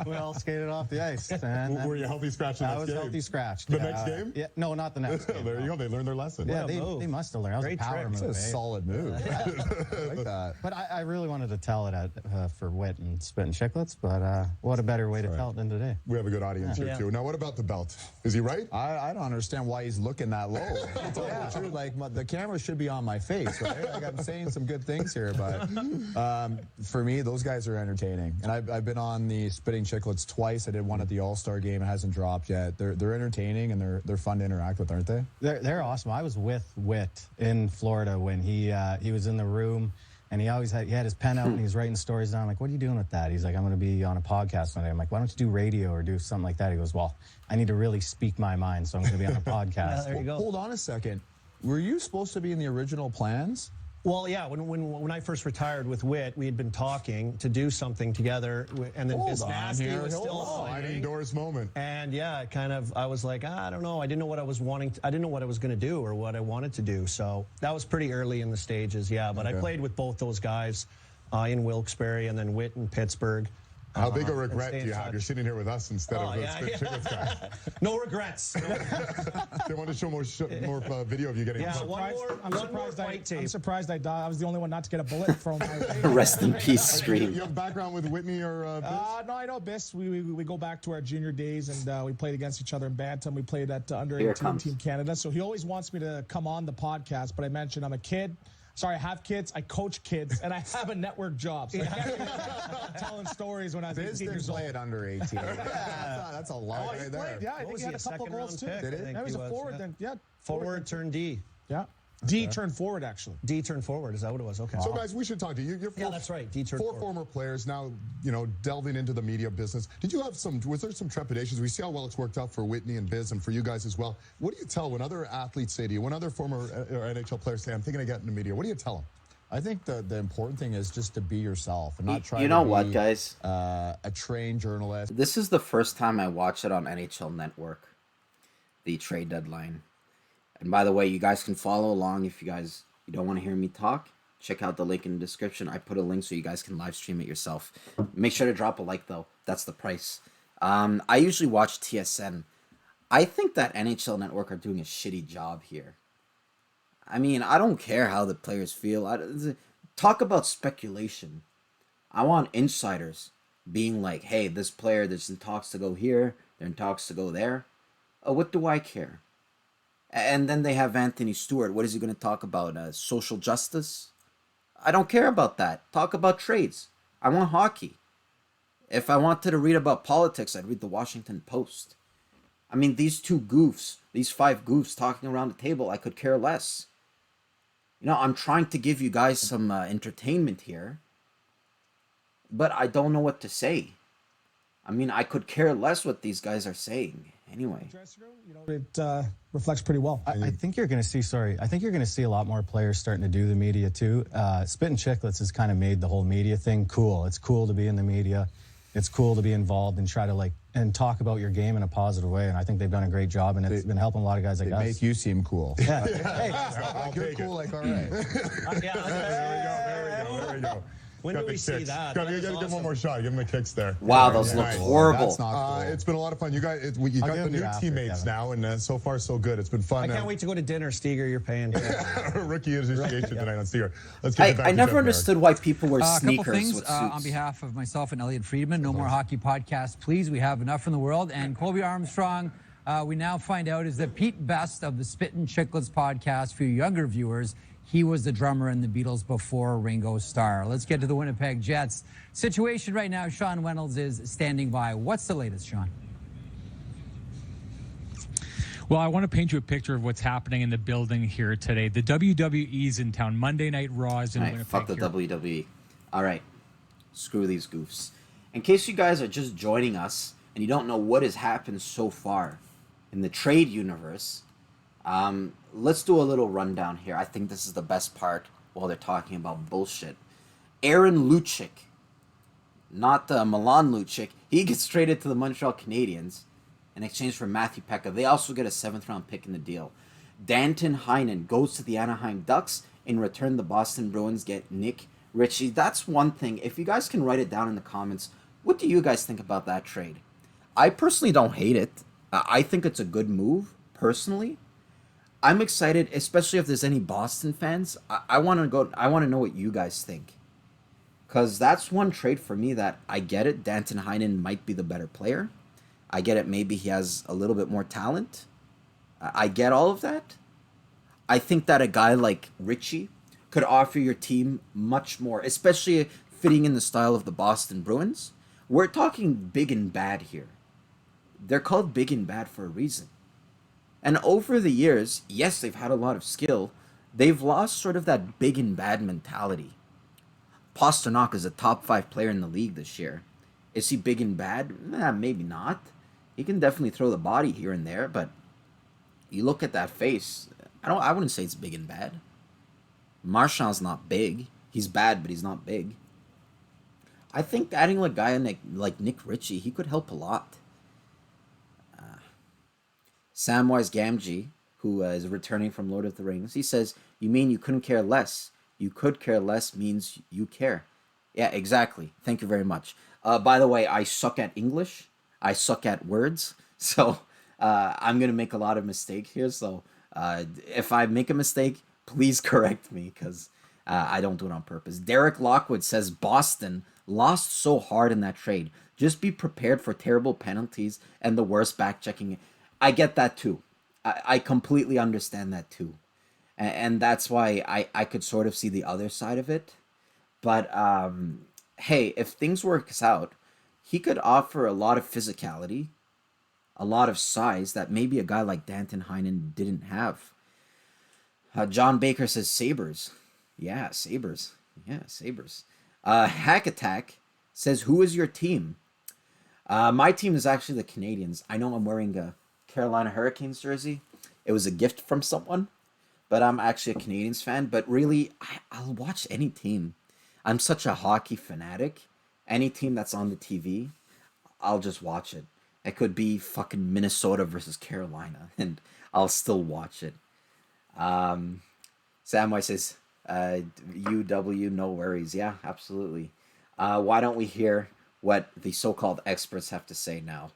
We all skated off the ice. And Were you healthy scratched in I the was next game? healthy scratched. The next game? Yeah, no, not the next game. There you go. They learned their lesson. Yeah, they must have learned. That was Great a power trick. move. That's eh? Solid move. I like that. But I really wanted to tell it for Wit and Spit and Chicklets, but what a better way to tell it than today. We have a good audience here, too. Now, what about the belt? Is he right? I don't understand why he's looking that low. To tell you the truth, like the camera should be on my face, right? Like I'm saying some good things here, but for me, those guys are entertaining. And I've been on the Spitting Chicklets twice. I did one at the All-Star game. It hasn't dropped yet. They're entertaining and they're fun to interact with, aren't they? They're awesome. I was with Wit in Florida when he was in the room. And he had his pen out and he was writing stories down. I'm like, what are you doing with that? He's like, I'm going to be on a podcast one day. I'm like, why don't you do radio or do something like that? He goes, well, I need to really speak my mind, so I'm going to be on a podcast. There you go. Hold on a second. Were you supposed to be in the original plans? Well, yeah, when I first retired with Wit, we had been talking to do something together, and then Bisnasty was still Slide indoors moment. And yeah, I was like, I don't know. I didn't know what I was I didn't know what I was going to do or what I wanted to do. So that was pretty early in the stages, yeah. But I played with both those guys in Wilkes-Barre and then Wit in Pittsburgh. How big a regret do you have? You're sitting here with us instead of the Spit Chicklets guy. No regrets. They want to show more video of you getting Yeah, I'm surprised I was the only one not to get a bullet thrown my way. Rest in peace, stream. You have background with Whitney or Biss? No, I know Biss. We go back to our junior days, and we played against each other in Bantam. We played at under Here it 18 comes. Team Canada. So he always wants me to come on the podcast, but I mentioned I'm a kid. Sorry, I have kids, I coach kids, and I have a network job. So I can't be telling stories when I was 18 years old. Play it under 18. That's a lot right there. Yeah, I think he had a couple goals too. He was a forward then. Yeah. Forward turned D. Yeah. D turned forward, actually. D turned forward. Is that what it was? Okay. So, guys, we should talk to you. You're Yeah, that's right. D turned four forward. former players now, delving into the media business. Was there some trepidations? We see how well it's worked out for Whitney and Biz and for you guys as well. What do you tell when other athletes say to you, when other former NHL players say, I'm thinking of getting into media, what do you tell them? I think the important thing is just to be yourself and not try You know to be what, guys? A trained journalist. This is the first time I watched it on NHL Network, the trade deadline. And by the way, you guys can follow along if you don't want to hear me talk. Check out the link in the description. I put a link so you guys can live stream it yourself. Make sure to drop a like, though. That's the price. I usually watch TSN. I think that NHL Network are doing a shitty job here. I mean, I don't care how the players feel. talk about speculation. I want insiders being like, hey, this player, there's in talks to go here, they're in talks to go there. What do I care? And then they have Anthony Stewart. What is he going to talk about? Social justice? I don't care about that. Talk about trades. I want hockey. If I wanted to read about politics, I'd read the Washington Post. I mean, these two goofs, these five goofs talking around the table, I could care less. You know, I'm trying to give you guys some entertainment here, but I don't know what to say. I mean, I could care less what these guys are saying. Anyway, It reflects pretty well. I think you're going to see. I think you're going to see a lot more players starting to do the media too. Spittin' Chicklets has kind of made the whole media thing cool. It's cool to be in the media. It's cool to be involved and try to and talk about your game in a positive way. And I think they've done a great job, and it's been helping a lot of guys like us. They make you seem cool. Yeah. Hey, you're cool. Like, all right. There we go. When do we see that? You gotta give one more shot. Give him the kicks there. Wow, those look horrible. That's not cool. It's been a lot of fun. You guys, you got the new teammates now, and so far so good. It's been fun. I can't wait to go to dinner, Steger. You're paying. Rookie appreciation tonight on Steger. Let's get back I to never Jeff understood why people wear A couple sneakers things with suits. on behalf of myself and Elliot Friedman. No more hockey podcast, please. We have enough in the world. And Colby Armstrong, we now find out, is that Pete Best of the Spittin' Chicklets podcast, for you younger viewers, he was the drummer in the Beatles before Ringo Starr. Let's get to the Winnipeg Jets situation right now. Sean Reynolds is standing by. What's the latest, Sean? Well, I want to paint you a picture of what's happening in the building here today. The WWE's in town. Monday Night Raw is in Winnipeg. Fuck the WWE. All right. Screw these goofs. In case you guys are just joining us and you don't know what has happened so far in the trade universe, let's do a little rundown here. I think this is the best part while they're talking about bullshit. Aaron Lucic, not Milan Lucic, he gets traded to the Montreal Canadiens in exchange for Matthew Pekka. They also get a 7th-round pick in the deal. Danton Heinen goes to the Anaheim Ducks. In return, the Boston Bruins get Nick Ricci. That's one thing. If you guys can write it down in the comments, what do you guys think about that trade? I personally don't hate it. I think it's a good move, personally. I'm excited, especially if there's any Boston fans. I want to know what you guys think, because that's one trade for me that I get it. Danton Heinen might be the better player. I get it. Maybe he has a little bit more talent. I get all of that. I think that a guy like Ricci could offer your team much more, especially fitting in the style of the Boston Bruins. We're talking big and bad here. They're called big and bad for a reason. And over the years, yes, they've had a lot of skill. They've lost sort of that big and bad mentality. Pasternak is a top 5 player in the league this year. Is he big and bad? Maybe not. He can definitely throw the body here and there, but you look at that face, I wouldn't say it's big and bad. Marchand's not big. He's bad, but he's not big. I think adding a guy like Nick Ricci, he could help a lot. Samwise Gamgee, who is returning from Lord of the Rings, he says, "You mean you couldn't care less? You could care less means you care." Yeah, exactly. Thank you very much. By the way, I suck at English. I suck at words. So I'm going to make a lot of mistakes here. So if I make a mistake, please correct me, because I don't do it on purpose. Derek Lockwood says Boston lost so hard in that trade. Just be prepared for terrible penalties and the worst back-checking. I get that too. I completely understand that too. And that's why I could sort of see the other side of it. But hey, if things works out, he could offer a lot of physicality, a lot of size that maybe a guy like Danton Heinen didn't have. John Baker says Sabres. Yeah, Sabres. Yeah, Sabres. Hack Attack says, who is your team? My team is actually the Canadiens. I know I'm wearing a Carolina Hurricanes jersey. It was a gift from someone, but I'm actually a Canadiens fan. But really, I'll watch any team. I'm such a hockey fanatic. Any team that's on the TV, I'll just watch it. It could be fucking Minnesota versus Carolina, and I'll still watch it. Samwise says, UW, no worries. Yeah, absolutely. Why don't we hear what the so-called experts have to say now?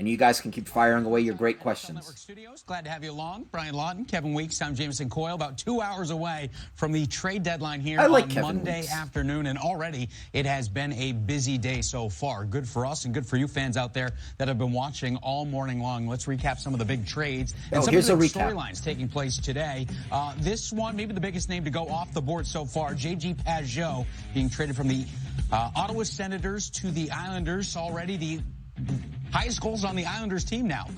And you guys can keep firing away your great questions. Studios. Glad to have you along. Brian Lawton, Kevin Weeks. I'm Jameson Coyle. About 2 hours away from the trade deadline here on Monday afternoon. And already it has been a busy day so far. Good for us and good for you fans out there that have been watching all morning long. Let's recap some of the big trades and some of the big storylines taking place today. This one, maybe the biggest name to go off the board so far, J.G. Pageau being traded from the Ottawa Senators to the Islanders. Already the highest goals on the Islanders team now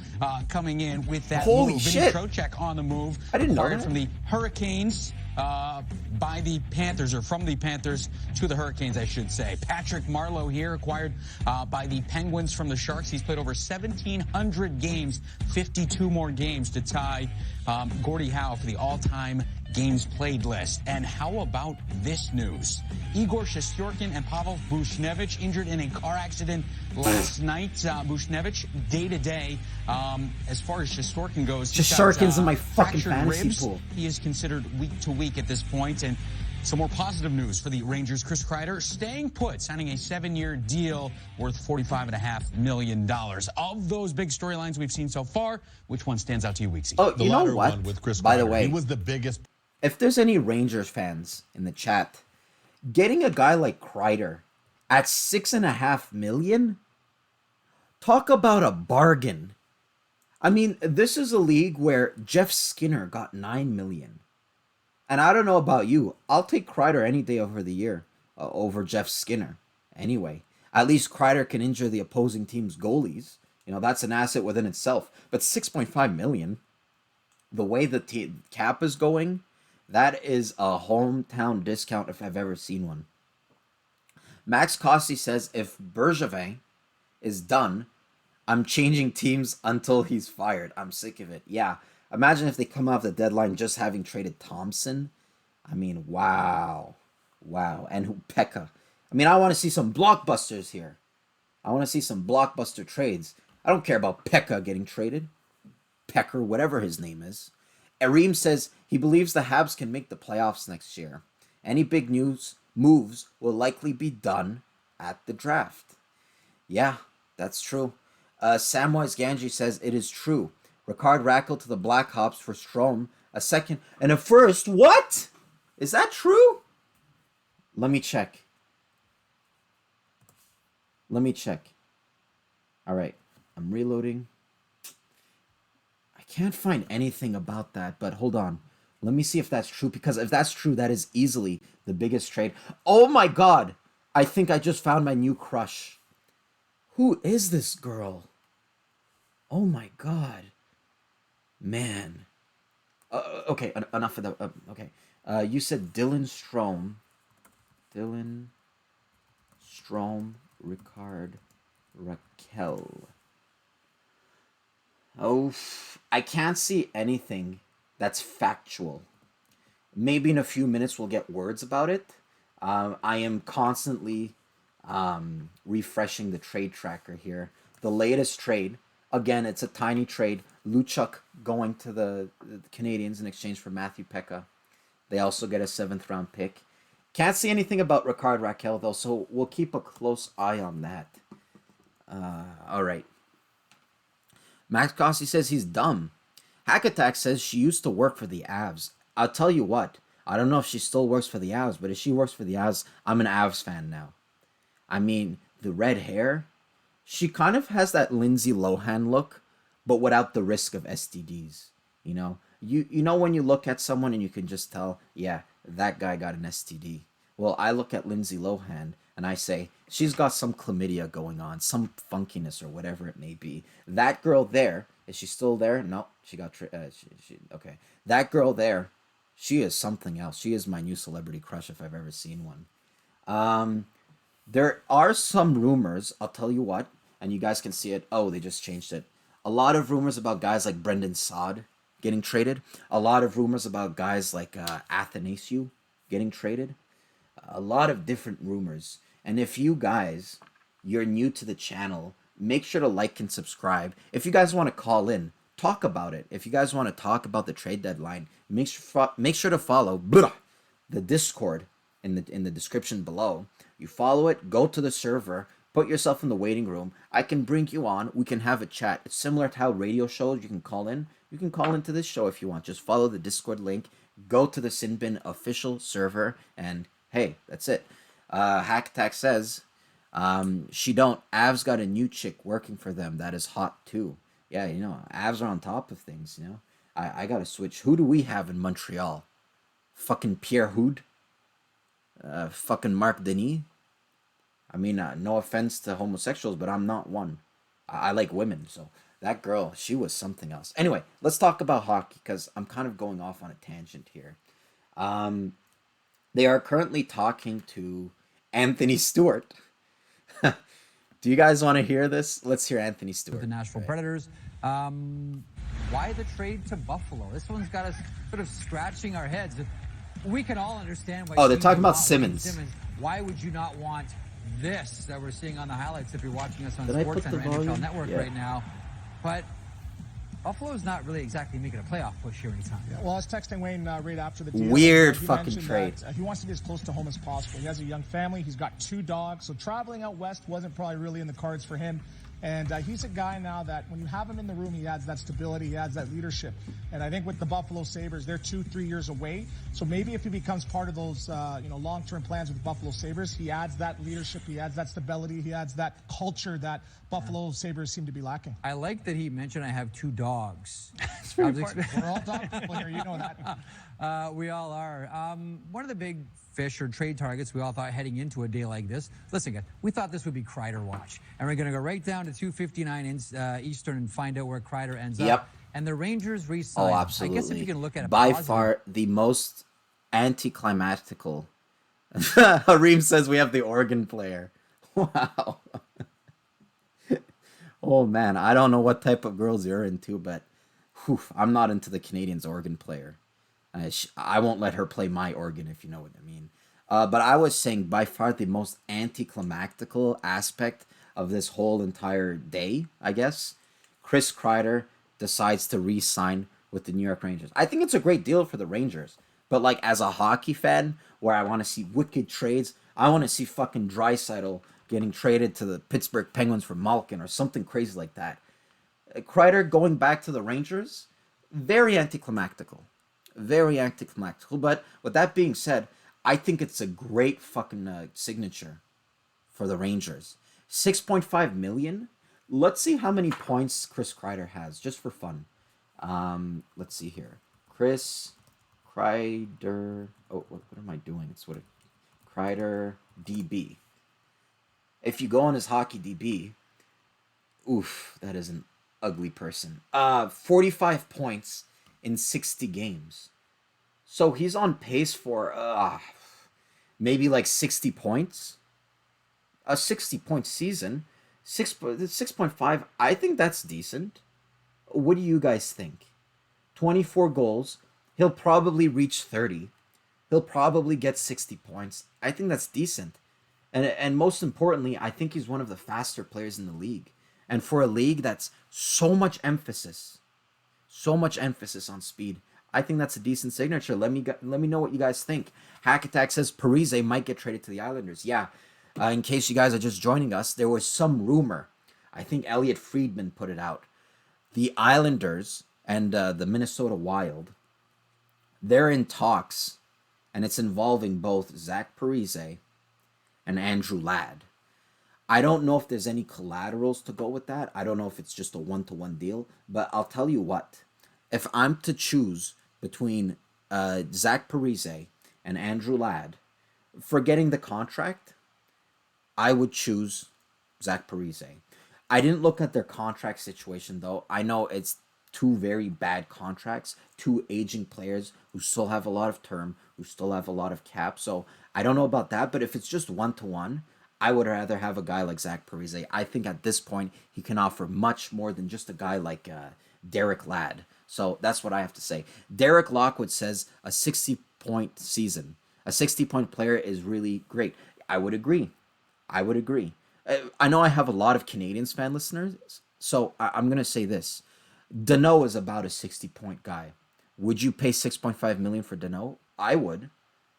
coming in with that Holy move. shit. Vinny Prochik on the move. I didn't know that. From the Hurricanes by the Panthers, or from the Panthers to the Hurricanes, I should say. Patrick Marleau here, acquired by the Penguins from the Sharks. He's played over 1,700 games, 52 more games to tie Gordie Howe for the all-time games played list. And how about this news? Igor Shesterkin and Pavel Buchnevich injured in a car accident last night. Buchnevich, day-to-day. As far as Shesterkin goes, Shesterkin's in my fucking fractured fantasy ribs. pool. He is considered week-to-week at this point. And some more positive news for the Rangers. Chris Kreider staying put, signing a 7-year deal worth $45.5 million. Of those big storylines we've seen so far, which one stands out to you, Weeksy? Oh, you know what? One with Chris By the Kreider. way, He was the biggest. if there's any Rangers fans in the chat, getting a guy like Kreider at $6.5 million, talk about a bargain. I mean, this is a league where Jeff Skinner got $9 million. And I don't know about you, I'll take Kreider any day over the year over Jeff Skinner. Anyway, at least Kreider can injure the opposing team's goalies. You know, that's an asset within itself. But $6.5 million, the way the cap is going, that is a hometown discount if I've ever seen one. Max Cossey says, if Bergevin is done, I'm changing teams until he's fired. I'm sick of it. Yeah. Imagine if they come off the deadline just having traded Thompson. I mean, wow. Wow. And Pekka. I mean, I want to see some blockbusters here. I want to see some blockbuster trades. I don't care about Pekka getting traded. Pecker, whatever his name is. Areem says he believes the Habs can make the playoffs next year. Any big moves will likely be done at the draft. Yeah, that's true. Samwise Ganji says it is true. Ricard Rackle to the Blackhawks for Strome. A second and a first. What? Is that true? Let me check. All right. I'm reloading. I can't find anything about that, but hold on. Let me see if that's true, because if that's true, that is easily the biggest trade. Oh my God. I think I just found my new crush. Who is this girl? Oh my God. Man. Okay, enough of that. Okay. You said Dylan Strome. Ricard Raquel. Oh, I can't see anything that's factual. Maybe in a few minutes we'll get words about it. I am constantly refreshing the trade tracker here. The latest trade, again, it's a tiny trade. Luchuk going to the Canadiens in exchange for Matthew Pekka. They also get a 7th-round pick. Can't see anything about Ricard Raquel, though, so we'll keep a close eye on that. All right. Max Cossey says he's dumb. Hack Attack says she used to work for the Avs. I'll tell you what. I don't know if she still works for the Avs, but if she works for the Avs, I'm an Avs fan now. I mean, the red hair, she kind of has that Lindsay Lohan look, but without the risk of STDs. You know? You know when you look at someone and you can just tell, yeah, that guy got an STD. Well, I look at Lindsay Lohan and I say, she's got some chlamydia going on, some funkiness or whatever it may be. That girl there, is she still there? No, she got, okay. That girl there, she is something else. She is my new celebrity crush if I've ever seen one. There are some rumors, I'll tell you what, and you guys can see it. Oh, they just changed it. A lot of rumors about guys like Brendan Saad getting traded. A lot of rumors about guys like Athanasiou getting traded. A lot of different rumors. And if you guys, you're new to the channel, make sure to like and subscribe. If you guys want to call in, talk about it. If you guys want to talk about the trade deadline, make sure to follow the Discord in the description below. You follow it, go to the server, Put yourself in the waiting room. I can bring you on. We can have a chat. It's similar to how radio shows, you can call in. You can call into this show if you want. Just follow the Discord link. Go to the Sinbin official server. And hey, that's it. Hack Attack says, she don't. Avs got a new chick working for them. That is hot too. Yeah, you know, Avs are on top of things, you know. I got to switch. Who do we have in Montreal? Fucking Pierre Houd? Fucking Marc Denis? I mean, no offense to homosexuals, but I'm not one. I like women, so that girl, she was something else. Anyway, let's talk about hockey, because I'm kind of going off on a tangent here. They are currently talking to Anthony Stewart. Do you guys want to hear this? Let's hear Anthony Stewart. The Nashville Predators. Why the trade to Buffalo? This one's got us sort of scratching our heads. We can all understand why. Oh, they're talking about Simmons. Why would you not want this that we're seeing on the highlights if you're watching us on Did SportsCenter NHL Network right now? But Buffalo's not really exactly making a playoff push here anytime. Yeah, well, I was texting Wayne right after the deal. Weird He fucking mentioned trade. that, he wants to be as close to home as possible. He has a young family. He's got 2 dogs. So traveling out west wasn't probably really in the cards for him. And he's a guy now that when you have him in the room, he adds that stability, he adds that leadership. And I think with the Buffalo Sabres, they're 2-3 years away. So maybe if he becomes part of those long-term plans with the Buffalo Sabres, he adds that leadership, he adds that stability, he adds that culture that Buffalo Sabres seem to be lacking. I like that he mentioned I have 2 dogs. It's very important. We're all dog people here, you know that. We all are. One of the big fish or trade targets we all thought heading into a day like this. Listen, guys, we thought this would be Kreider watch. And we're going to go right down to 2:59 Eastern and find out where Kreider ends up. And the Rangers re-signed. Oh, absolutely. I guess if you can look at it by positive. far the most anticlimactical. Harim says we have the organ player. Wow. Oh, man. I don't know what type of girls you're into, but I'm not into the Canadians organ player. I won't let her play my organ, if you know what I mean. But I was saying by far the most anticlimactical aspect of this whole entire day, I guess. Chris Kreider decides to re-sign with the New York Rangers. I think it's a great deal for the Rangers. But like as a hockey fan, where I want to see wicked trades, I want to see fucking Draisaitl getting traded to the Pittsburgh Penguins for Malkin or something crazy like that. Kreider going back to the Rangers, very anticlimactical. Very anticlimactical. But with that being said, I think it's a great fucking signature for the Rangers. 6.5 million. Let's see how many points Chris Kreider has, just for fun. Let's see here. Chris Kreider. Oh, what am I doing? It's what Kreider DB. If you go on his hockey DB, oof, that is an ugly person. 45 points in 60 games. So he's on pace for maybe like 60 points. A 60-point season. 6.5, I think that's decent. What do you guys think? 24 goals. He'll probably reach 30. He'll probably get 60 points. I think that's decent. And most importantly, I think he's one of the faster players in the league. And for a league that's so much emphasis on speed, I think that's a decent signature. Let me know what you guys think. Hack Attack says Parise might get traded to the Islanders. Yeah. In case you guys are just joining us, there was some rumor. I think Elliot Friedman put it out. The Islanders and the Minnesota Wild, they're in talks, and it's involving both Zach Parise and Andrew Ladd. I don't know if there's any collaterals to go with that. I don't know if it's just a one-to-one deal, but I'll tell you what. If I'm to choose between Zach Parise and Andrew Ladd, forgetting the contract, I would choose Zach Parise. I didn't look at their contract situation, though. I know it's 2 very bad contracts, 2 aging players who still have a lot of term, who still have a lot of cap. So I don't know about that, but if it's just one-to-one, I would rather have a guy like Zach Parise. I think at this point, he can offer much more than just a guy like Derek Ladd. So that's what I have to say. Derek Lockwood says a 60-point season. A 60-point player is really great. I would agree. I know I have a lot of Canadians fan listeners, so I'm going to say this. Danault is about a 60-point guy. Would you pay $6.5 million for Danault? I would.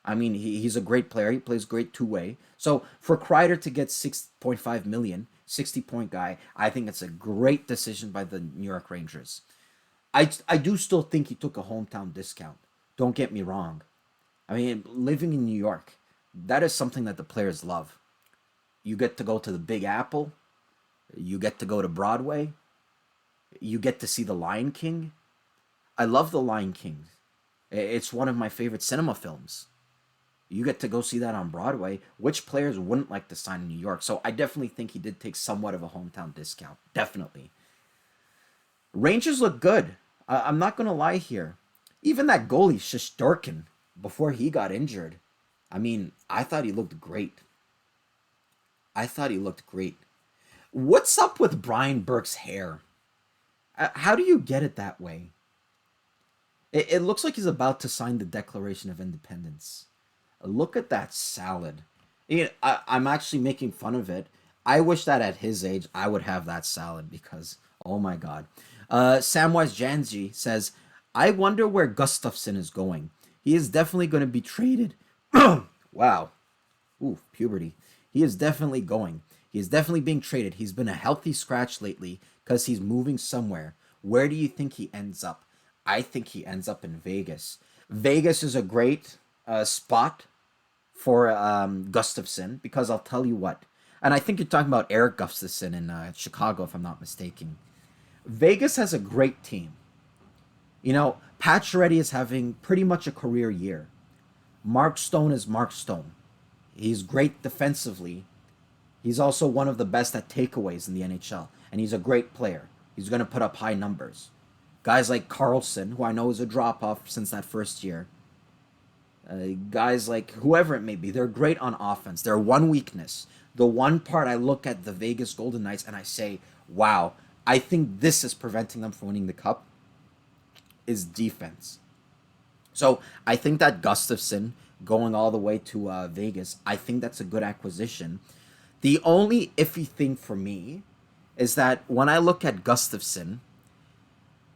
I mean, he's a great player. He plays great two-way. So for Kreider to get $6.5 million, 60-point guy, I think it's a great decision by the New York Rangers. I do still think he took a hometown discount. Don't get me wrong. I mean, living in New York, that is something that the players love. You get to go to the Big Apple. You get to go to Broadway. You get to see The Lion King. I love The Lion King. It's one of my favorite cinema films. You get to go see that on Broadway. Which players wouldn't like to sign in New York? So I definitely think he did take somewhat of a hometown discount. Definitely. Rangers look good. I'm not going to lie here. Even that goalie, Shesterkin, before he got injured, I mean, I thought he looked great. What's up with Brian Burke's hair? How do you get it that way? It looks like he's about to sign the Declaration of Independence. Look at that salad. I'm actually making fun of it. I wish that at his age, I would have that salad because, oh my God. Samwise Janji says, I wonder where Gustafsson is going. He is definitely going to be traded. Wow. Ooh, puberty. He is definitely going. He is definitely being traded. He's been a healthy scratch lately because he's moving somewhere. Where do you think he ends up? I think he ends up in Vegas. Vegas is a great spot for Gustafsson because I'll tell you what. And I think you're talking about Eric Gustafsson in Chicago, if I'm not mistaken. Vegas has a great team. You know, Pacioretty is having pretty much a career year. Mark Stone is Mark Stone. He's great defensively. He's also one of the best at takeaways in the NHL. And he's a great player. He's going to put up high numbers. Guys like Carlson, who I know is a drop-off since that first year. Guys like whoever it may be, they're great on offense. Their one weakness, the one part I look at the Vegas Golden Knights and I say, wow, I think this is preventing them from winning the cup, is defense. So I think that Gustafsson going all the way to Vegas, I think that's a good acquisition. The only iffy thing for me is that when I look at Gustafsson,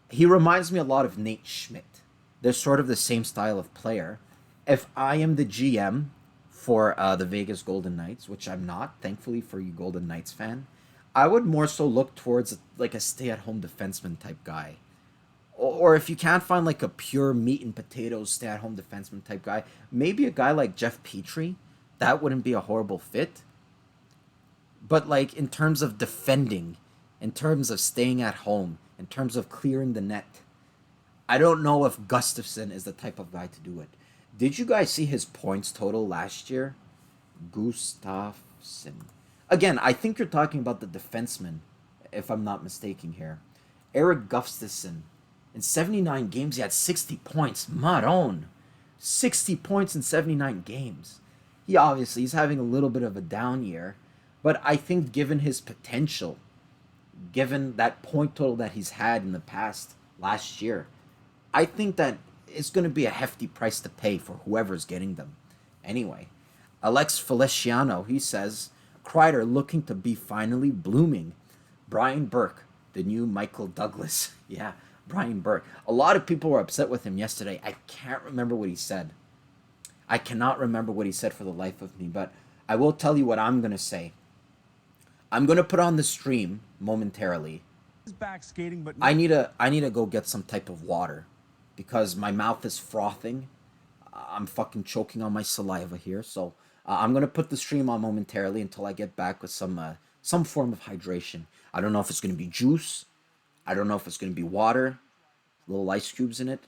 he reminds me a lot of Nate Schmidt. They're sort of the same style of player. If I am the GM for the Vegas Golden Knights, which I'm not, thankfully for you Golden Knights fan, I would more so look towards like a stay-at-home defenseman type guy. Or if you can't find like a pure meat and potatoes stay-at-home defenseman type guy, maybe a guy like Jeff Petrie, that wouldn't be a horrible fit. But like in terms of defending, in terms of staying at home, in terms of clearing the net, I don't know if Gustafsson is the type of guy to do it. Did you guys see his points total last year? Gustafsson. Again, I think you're talking about the defenseman, if I'm not mistaken here. Eric Gustafsson. In 79 games, he had 60 points. Maron. 60 points in 79 games. He's having a little bit of a down year. But I think given his potential, given that point total that he's had in the past last year, I think that it's going to be a hefty price to pay for whoever's getting them. Anyway, Alex Feliciano, he says, Kreider looking to be finally blooming. Brian Burke, the new Michael Douglas. Yeah, Brian Burke. A lot of people were upset with him yesterday. I can't remember what he said. I cannot remember what he said for the life of me, but I will tell you what I'm going to say. I'm going to put on the stream momentarily. Back skating, but I need to go get some type of water because my mouth is frothing. I'm fucking choking on my saliva here, so I'm going to put the stream on momentarily until I get back with some form of hydration. I don't know if it's going to be juice. I don't know if it's going to be water. Little ice cubes in it.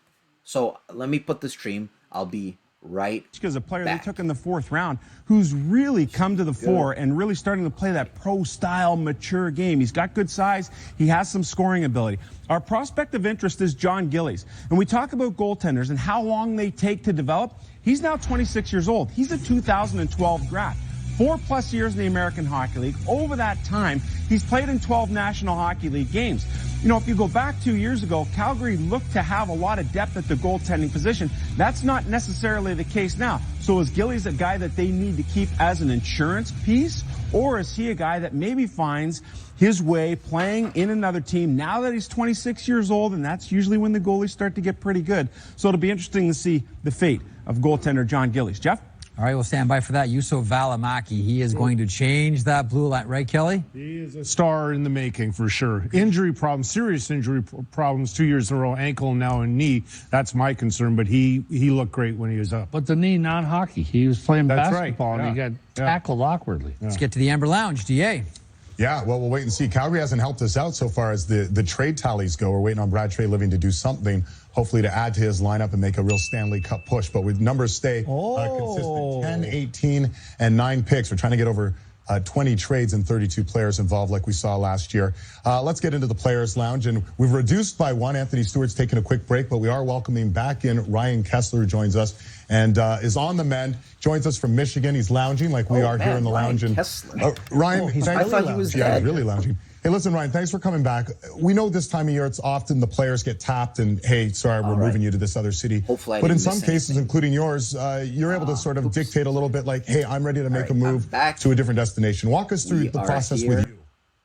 So let me put the stream. I'll be right because a player back. They took in the 4th round who's really come to the fore and really starting to play that pro-style, mature game. He's got good size. He has some scoring ability. Our prospect of interest is John Gillies. And we talk about goaltenders and how long they take to develop. He's now 26 years old. He's a 2012 grad. 4+ years in the American Hockey League. Over that time, he's played in 12 National Hockey League games. You know, if you go back 2 years ago, Calgary looked to have a lot of depth at the goaltending position. That's not necessarily the case now. So is Gillies a guy that they need to keep as an insurance piece? Or is he a guy that maybe finds his way playing in another team now that he's 26 years old, and that's usually when the goalies start to get pretty good. So it'll be interesting to see the fate of goaltender John Gillies. Jeff? All right, we'll stand by for that. Juuso Välimäki, he is going to change that blue line, right, Kelly? He is a star in the making for sure. Injury problems, serious injury problems 2 years in a row, ankle and now a knee. That's my concern, but he looked great when he was up. But the knee, not hockey. He was playing basketball and he got tackled awkwardly. Let's get to the Amber Lounge. DA. Yeah, well, we'll wait and see. Calgary hasn't helped us out so far as the trade tallies go. We're waiting on Brad Trey Living to do something, hopefully to add to his lineup and make a real Stanley Cup push. But with numbers stay consistent, 10, 18, and 9 picks. We're trying to get over 20 trades and 32 players involved like we saw last year. Let's get into the Players Lounge. And we've reduced by one. Anthony Stewart's taking a quick break, but we are welcoming back in Ryan Kessler, who joins us and is on the mend. Joins us from Michigan. He's lounging like we are here in the lounge. Ryan And Kessler. Ryan, I thought he was dead. really lounging. Hey, listen, Ryan, thanks for coming back. We know this time of year, it's often the players get tapped and, hey, sorry, we're moving you to this other city. Hopefully I but in didn't some miss cases, anything. including yours, you're able to sort of dictate a little bit like, hey, I'm ready to make a move back. to a different destination. Walk us through We the are process here, with you.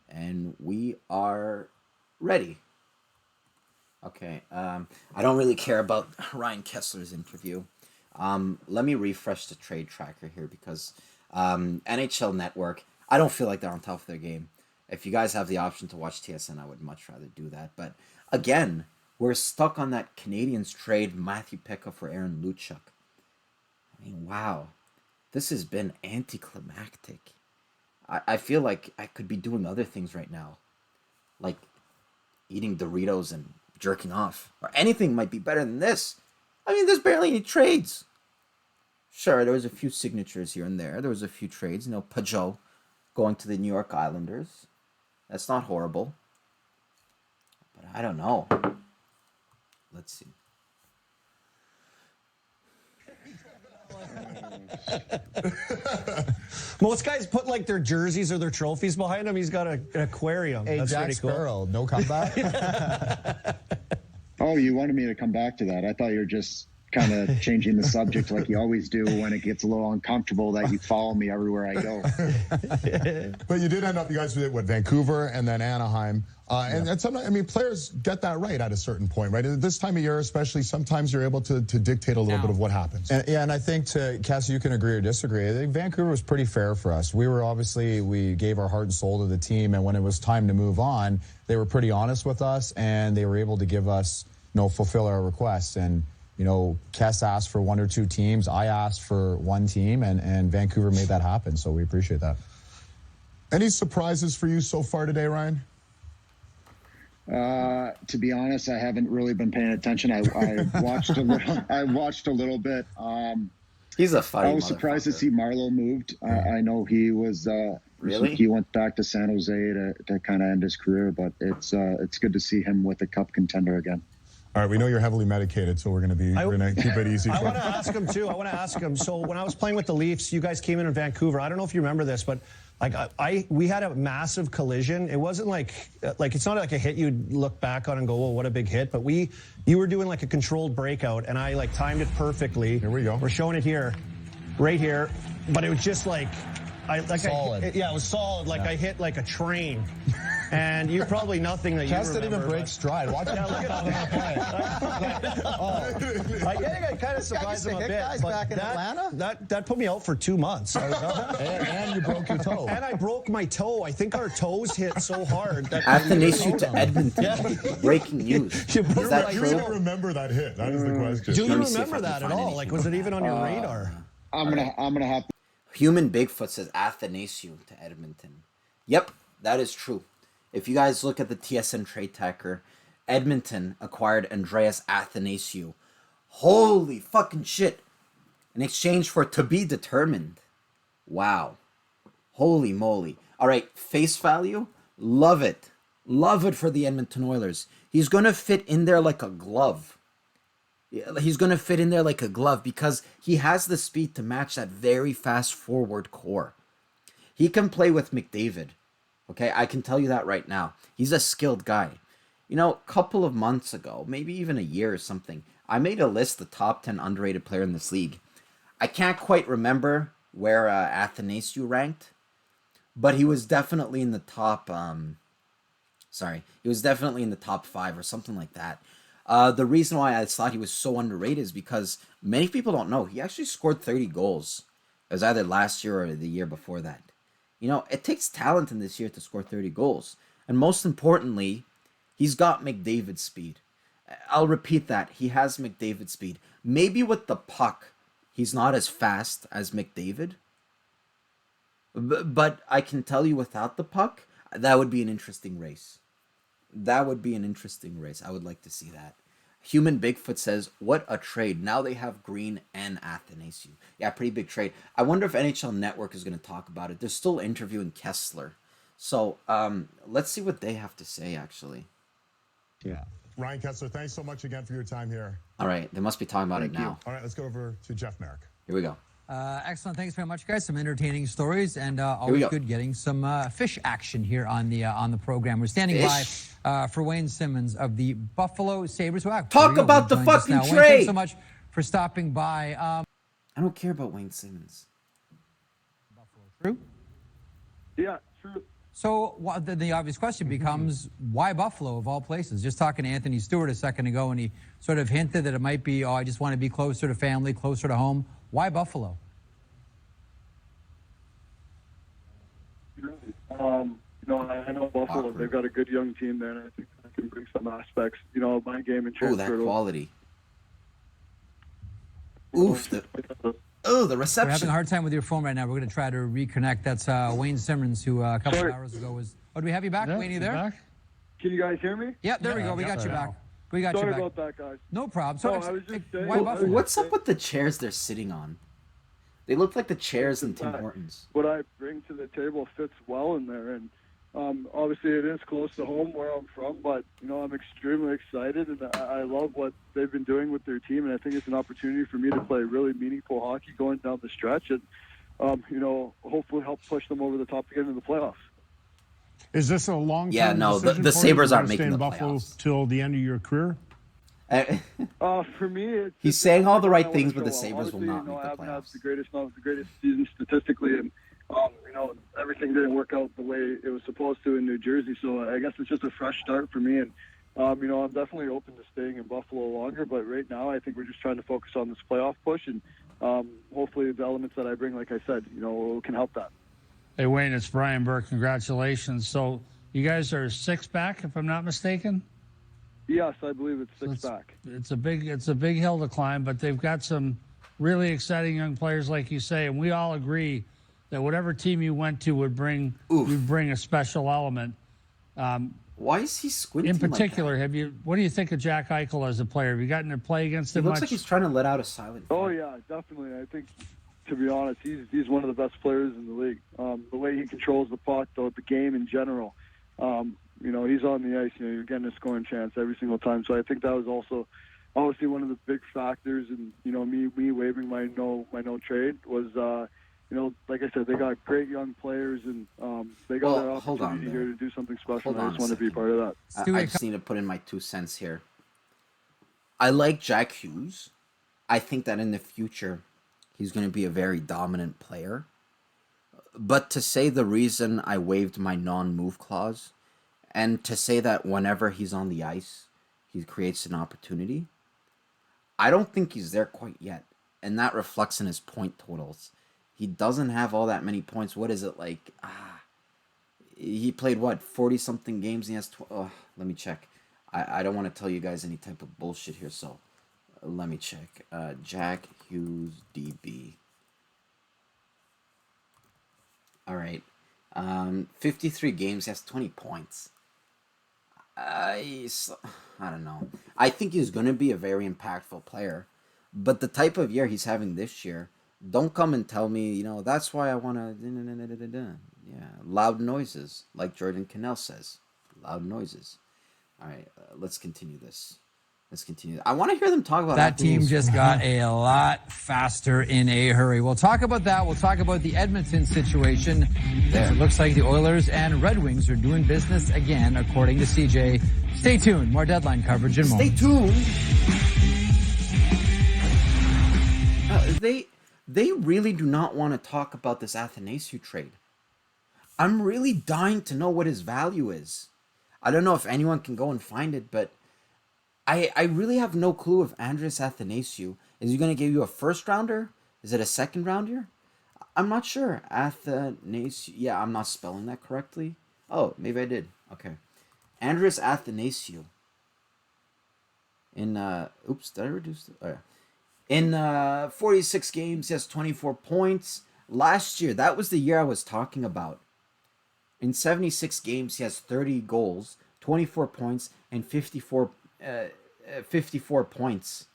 and we are ready. Okay, I don't really care about Ryan Kessler's interview. Let me refresh the trade tracker here because NHL Network, I don't feel like they're on top of their game. If you guys have the option to watch TSN, I would much rather do that. But again, we're stuck on that Canadians trade Matthew Pekka for Aaron Luchuk. I mean, wow. This has been anticlimactic. I feel like I could be doing other things right now. Like eating Doritos and jerking off. Or anything might be better than this. I mean, there's barely any trades. Sure, there was a few signatures here and there. There was a few trades. You know, Pajot going to the New York Islanders. That's not horrible. But I don't know. Let's see. Most guys put like their jerseys or their trophies behind them. He's got an aquarium. Hey, That's Jack pretty cool. Sparrow, no comeback? Oh, you wanted me to come back to that. I thought you were just kind of changing the subject like you always do when it gets a little uncomfortable that you follow me everywhere I go. But you did end up, you guys did what, Vancouver and then Anaheim. And sometimes, I mean, players get that right at a certain point, right? At this time of year, especially, sometimes you're able to dictate a little bit of what happens. And I think, Cassie, you can agree or disagree. I think Vancouver was pretty fair for us. We gave our heart and soul to the team, and when it was time to move on, they were pretty honest with us, and they were able to give us, fulfill our requests. And, Kess asked for 1 or 2 teams. I asked for 1 team, and Vancouver made that happen, so we appreciate that. Any surprises for you so far today, Ryan? To be honest, I haven't really been paying attention. I watched a little. I watched a little bit. He's a funny. I was surprised to see Marleau moved. I know he was. Really? He went back to San Jose to kind of end his career, but it's good to see him with a cup contender again. All right, we know you're heavily medicated, so we're going to keep it easy. I want to ask him too. So when I was playing with the Leafs, you guys came in Vancouver. I don't know if you remember this, but we had a massive collision. It wasn't like it's not like a hit you'd look back on and go, "Oh, what a big hit!" But you were doing like a controlled breakout, and I timed it perfectly. Here we go. We're showing it here, right here, but it was just like. Solid. It was solid. I hit like a train. And you probably nothing that you Cass remember. didn't even break stride. Watch him look at I think I kind of surprised him a bit. Guys back in Atlanta? That put me out for 2 months. and you broke your toe. And I broke my toe. I think our toes hit so hard. That Athanasiu to Edmonton. Breaking news. Is that you true? don't remember that hit. That is the question. Do you remember that at all? Was it even on your radar? I'm gonna have. Human Bigfoot says Athanasiu to Edmonton. Yep, that is true. If you guys look at the TSN trade tracker, Edmonton acquired Andreas Athanasiu. Holy fucking shit. In exchange for to be determined. Wow. Holy moly. All right, face value. Love it. Love it for the Edmonton Oilers. He's going to fit in there like a glove. He's going to fit in there like a glove because he has the speed to match that very fast forward core. He can play with McDavid. Okay, I can tell you that right now. He's a skilled guy. A couple of months ago, maybe even a year or something, I made a list of the top 10 underrated player in this league. I can't quite remember where Athanasiu ranked, but he was definitely in the top. He was definitely in the top 5 or something like that. The reason why I thought he was so underrated is because many people don't know he actually scored 30 goals. It was either last year or the year before that. You know, it takes talent in this year to score 30 goals. And most importantly, he's got McDavid speed. I'll repeat that. He has McDavid speed. Maybe with the puck, he's not as fast as McDavid. But I can tell you without the puck, that would be an interesting race. That would be an interesting race. I would like to see that. Human Bigfoot says, what a trade. Now they have Green and Athanasiou. Yeah, pretty big trade. I wonder if NHL Network is going to talk about it. They're still interviewing Kessler. So let's see what they have to say, actually. Yeah. Ryan Kessler, thanks so much again for your time here. All right. They must be talking about it now. All right, let's go over to Jeff Merrick. Here we go. Excellent. Thanks very much, guys. Some entertaining stories, and always good getting some fish action here on the program. We're standing by for Wayne Simmons of the Buffalo Sabres. Talk about the fucking trade. Wayne, thanks so much for stopping by. I don't care about Wayne Simmons. Buffalo, true? Yeah, true. So the obvious question becomes, why Buffalo of all places? Just talking to Anthony Stewart a second ago, and he sort of hinted that it might be, I just want to be closer to family, closer to home. Why Buffalo? I know Buffalo. They've got a good young team there, and I think that can bring some aspects, of my game and transfer. Oh, that quality. Oof. The reception. We're having a hard time with your phone right now. We're going to try to reconnect. That's Wayne Simmons, who a couple of hours ago was... Oh, do we have you back? Wayne, you there? Back? Can you guys hear me? Yeah, there we go. We got you back. We got Sorry you back. about that, guys. No problem. So I was just saying, why Buffalo? What's up with the chairs they're sitting on? They look like the chairs in Tim Hortons. What I bring to the table fits well in there, and obviously it is close to home where I'm from, but I'm extremely excited, and I love what they've been doing with their team, and I think it's an opportunity for me to play really meaningful hockey going down the stretch, and hopefully help push them over the top to get into the playoffs. Is this a long-term decision the Sabres aren't making the Buffalo playoffs till the end of your career? For me, he's saying all the right things, but the Sabres will not make the playoffs. I haven't had the greatest season statistically, and everything didn't work out the way it was supposed to in New Jersey. So I guess it's just a fresh start for me, and I'm definitely open to staying in Buffalo longer. But right now, I think we're just trying to focus on this playoff push, and hopefully the elements that I bring, like I said, can help that. Hey Wayne, it's Brian Burke. Congratulations. So you guys are 6 back, if I'm not mistaken. Yes, I believe it's 6 back. It's a big hill to climb, but they've got some really exciting young players, like you say, and we all agree that whatever team you went to would bring a special element. Why is he squinting? In particular, what do you think of Jack Eichel as a player? Have you gotten to play against him He much? looks like he's trying to let out a silent. Oh yeah, definitely. I think, to be honest, he's one of the best players in the league. The way he controls the puck, the game in general. He's on the ice. You're getting a scoring chance every single time. So I think that was also obviously one of the big factors in me waiving my no trade was like I said, they got great young players, and they got an opportunity here to do something special. And I just want to be part of that. I just need to put in my 2 cents here. I like Jack Hughes. I think that in the future he's going to be a very dominant player. But to say the reason I waived my non-move clause, and to say that whenever he's on the ice, he creates an opportunity, I don't think he's there quite yet. And that reflects in his point totals. He doesn't have all that many points. What is it like? He played, 40-something games? And he has let me check. I don't want to tell you guys any type of bullshit here, so let me check. Jack Hughes, DB. All right. 53 games, he has 20 points. I don't know. I think he's going to be a very impactful player. But the type of year he's having this year, don't come and tell me, that's why I want to... Yeah, loud noises, like Jordan Cannell says. Loud noises. All right, let's continue this. I want to hear them talk about that team. Just got a lot faster in a hurry. We'll talk about that. We'll talk about the Edmonton situation. It looks like the Oilers and Red Wings are doing business again, according to CJ. Stay tuned. More deadline coverage in moments. Stay tuned. They really do not want to talk about this Athanasiou trade. I'm really dying to know what his value is. I don't know if anyone can go and find it, but I really have no clue if Andreas Athanasiou, is he going to give you a first rounder? Is it a second rounder? I'm not sure. Athanasiou. Yeah, I'm not spelling that correctly. Oh, maybe I did. Okay. Andreas Athanasiou. In, oops, did I reduce it? Oh, yeah. In 46 games, he has 24 points. Last year, that was the year I was talking about. In 76 games, he has 30 goals, 24 points, and 54 points.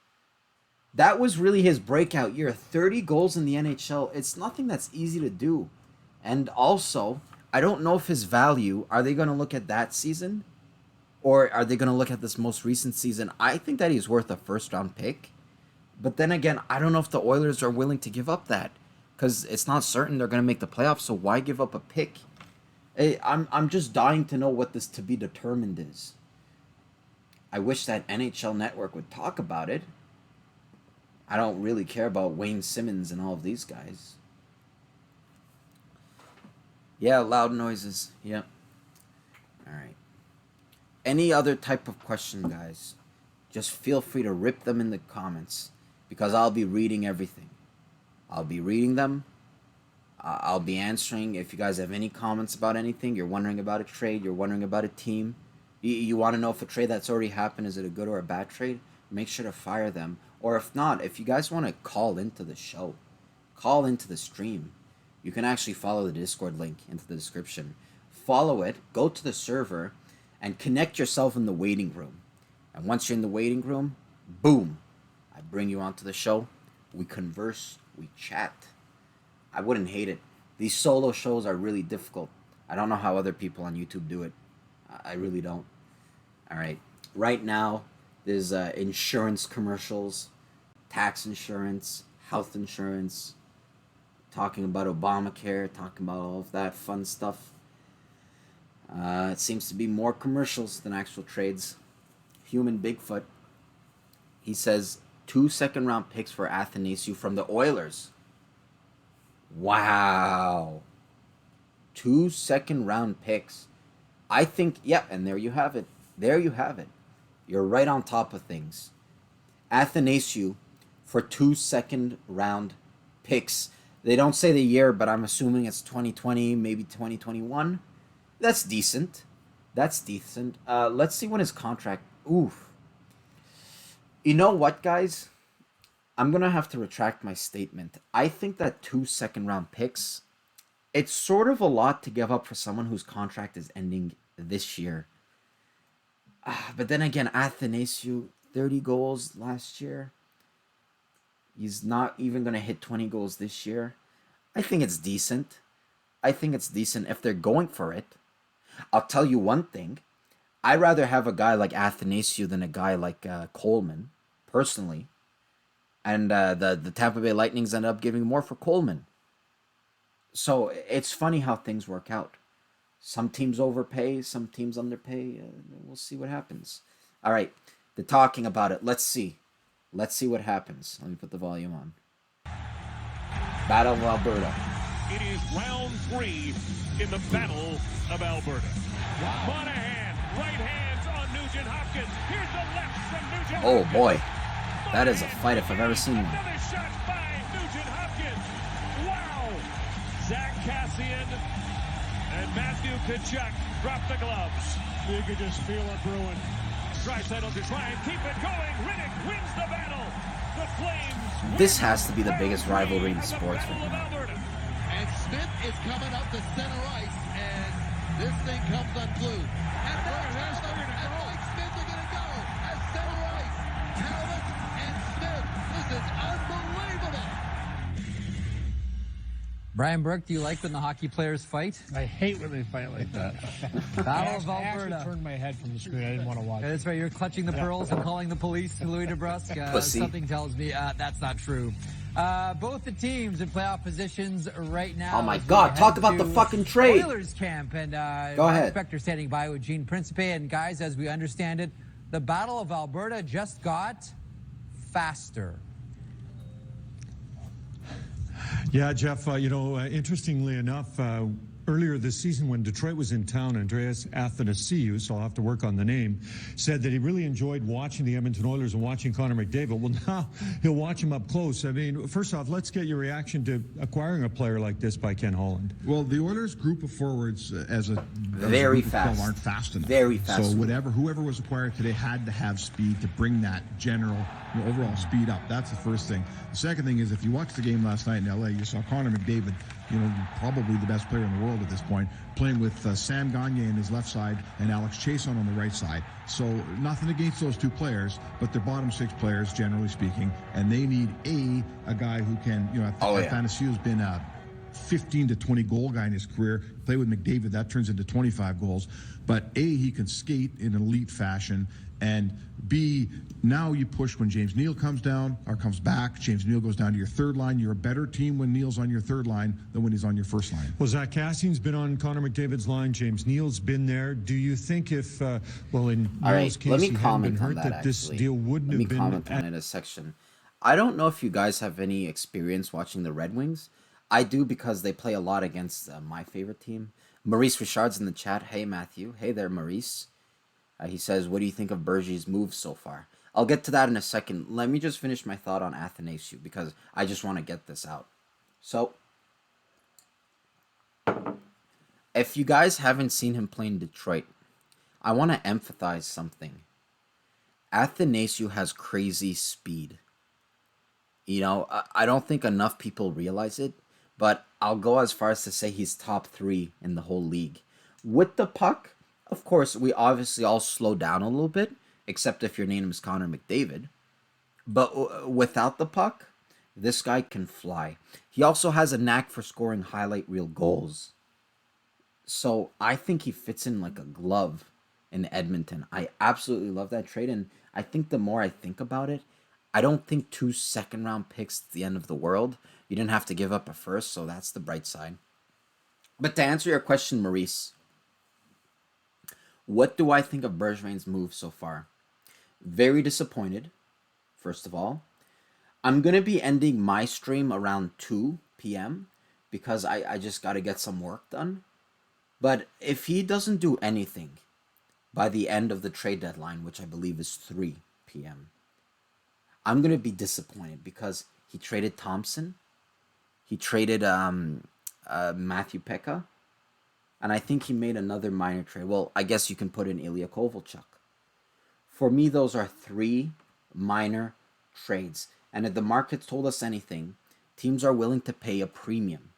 That was really his breakout year. 30 goals in the NHL. It's nothing that's easy to do. And also, I don't know if his value, are they going to look at that season? Or are they going to look at this most recent season? I think that he's worth a first-round pick. But then again, I don't know if the Oilers are willing to give up that. Because it's not certain they're going to make the playoffs, so why give up a pick? I'm just dying to know what this to be determined is. I wish that NHL Network would talk about it. I don't really care about Wayne Simmons and all of these guys. Yeah, loud noises. Yep. All right. Any other type of question, guys, just feel free to rip them in the comments because I'll be reading everything. I'll be reading them. I'll be answering. If you guys have any comments about anything, you're wondering about a trade, you're wondering about a team, you want to know if a trade that's already happened, is it a good or a bad trade, make sure to fire them. Or if not, if you guys want to call into the show, call into the stream, you can actually follow the Discord link into the description. Follow it, go to the server, and connect yourself in the waiting room. And once you're in the waiting room, boom, I bring you onto the show. We converse, we chat. I wouldn't hate it. These solo shows are really difficult. I don't know how other people on YouTube do it. I really don't. All right. Right now, there's insurance commercials, tax insurance, health insurance, talking about Obamacare, talking about all of that fun stuff. It seems to be more commercials than actual trades. Human Bigfoot. He says 2 second-round picks for Athanasiou from the Oilers. Wow. 2 second-round picks. I think, yeah, and there you have it. There you have it. You're right on top of things. Athanasiou for 2 second-round picks. They don't say the year, but I'm assuming it's 2020, maybe 2021. That's decent. That's decent. Let's see when his contract... Oof. You know what, guys? I'm going to have to retract my statement. I think that 2 second-round picks, it's sort of a lot to give up for someone whose contract is ending this year. But then again, Athanasiou, 30 goals last year. He's not even going to hit 20 goals this year. I think it's decent. I think it's decent if they're going for it. I'll tell you one thing. I'd rather have a guy like Athanasiou than a guy like Coleman, personally. And the Tampa Bay Lightnings end up giving more for Coleman. So it's funny how things work out. Some teams overpay, some teams underpay. We'll see what happens. All right, they're talking about it. Let's see. Let's see what happens. Let me put the volume on. Battle of Alberta. It is round 3 in the Battle of Alberta. Wow. Monahan, right hands on Nugent Hopkins. Here's the left from Nugent Oh Hopkins. boy, that is a fight if I've ever seen one. Another shot by Nugent Hopkins. Wow. Zach Cassian and Matthew Tkachuk drop the gloves. You could just feel it brewing. Draisaitl to try and keep it going. Riddick wins the battle. The Flames. This has to be the biggest rivalry in sports right now. And Smith is coming up to center ice, and this thing comes unglued. And there's Mike Smith are going to go at center ice. Talbot and Smith. This is unbelievable. Brian Burke, do you like when the hockey players fight? I hate when they fight like that. Battle of I Alberta. actually turned my head from the screen. I didn't want to watch. Yeah, that's right. You're clutching the pearls and calling the police to Louis DeBrusque. Pussy. Something tells me that's not true. Both the teams in playoff positions right now. Oh my as we God, talk head about the to fucking trade. Oilers camp. And Go Mark ahead. Spector standing by with Gene Principe. And guys, as we understand it, the Battle of Alberta just got faster. Yeah, Jeff, interestingly enough, earlier this season when Detroit was in town, Andreas Athanasiou, so I'll have to work on the name, said that he really enjoyed watching the Edmonton Oilers and watching Connor McDavid. Well, now he'll watch him up close. I mean, first off, let's get your reaction to acquiring a player like this by Ken Holland. Well, the Oilers group of forwards as a very fast aren't fast enough. Very fast. So whoever was acquired today had to have speed to bring that general overall speed up. That's the first thing. The second thing is, if you watched the game last night in LA, you saw Connor McDavid, probably the best player in the world at this point, playing with Sam Gagner in his left side and Alex Chason on the right side. So nothing against those two players, but they're bottom six players, generally speaking, and they need a guy who can, Athanasiou's been a 15 to 20 goal guy in his career. Play with McDavid, that turns into 25 goals. But he can skate in an elite fashion, and B, now you push when James Neal comes down or comes back. James Neal goes down to your third line. You're a better team when Neal's on your third line than when he's on your first line. Well, Zach Kassian's been on Connor McDavid's line. James Neal's been there. Do you think if, in Neal's case, let me he hadn't been hurt, that this deal wouldn't have been... Let me comment on it in a section. I don't know if you guys have any experience watching the Red Wings. I do, because they play a lot against my favorite team. Maurice Richard's in the chat. Hey, Matthew. Hey there, Maurice. He says, what do you think of Bergier's moves so far? I'll get to that in a second. Let me just finish my thought on Athanasiou, because I just want to get this out. So, if you guys haven't seen him play in Detroit, I want to emphasize something. Athanasiou has crazy speed. I don't think enough people realize it, but I'll go as far as to say he's top 3 in the whole league. With the puck, of course, we obviously all slow down a little bit, except if your name is Connor McDavid. But without the puck, this guy can fly. He also has a knack for scoring highlight reel goals. So I think he fits in like a glove in Edmonton. I absolutely love that trade, and I think the more I think about it, I don't think 2 second-round picks is the end of the world. You didn't have to give up a first, so that's the bright side. But to answer your question, Maurice, what do I think of Bergevin's move so far? Very disappointed, first of all. I'm going to be ending my stream around 2 p.m. because I just got to get some work done. But if he doesn't do anything by the end of the trade deadline, which I believe is 3 p.m., I'm going to be disappointed, because he traded Thompson. He traded Matthew Pekka. And I think he made another minor trade. Well, I guess you can put in Ilya Kovalchuk. For me, those are 3 minor trades. And if the market told us anything, teams are willing to pay a premium.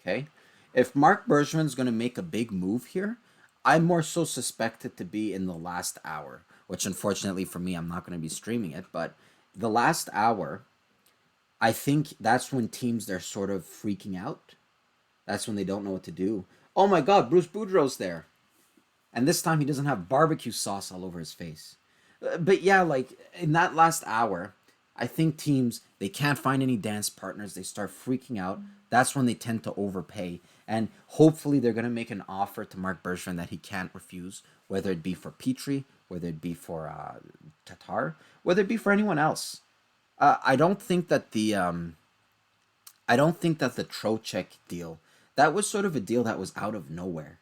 Okay? If Marc Bergevin's going to make a big move here, I more so suspect it to be in the last hour, which unfortunately for me, I'm not going to be streaming it. But the last hour, I think that's when teams, they're sort of freaking out. That's when they don't know what to do. Oh my God, Bruce Boudreau's there. And this time he doesn't have barbecue sauce all over his face. But yeah, like in that last hour, I think teams, they can't find any dance partners. They start freaking out. That's when they tend to overpay. And hopefully they're going to make an offer to Marc Bergevin that he can't refuse, whether it be for Petrie, whether it be for Tatar, whether it be for anyone else. I don't think that the Prochik deal, that was sort of a deal that was out of nowhere.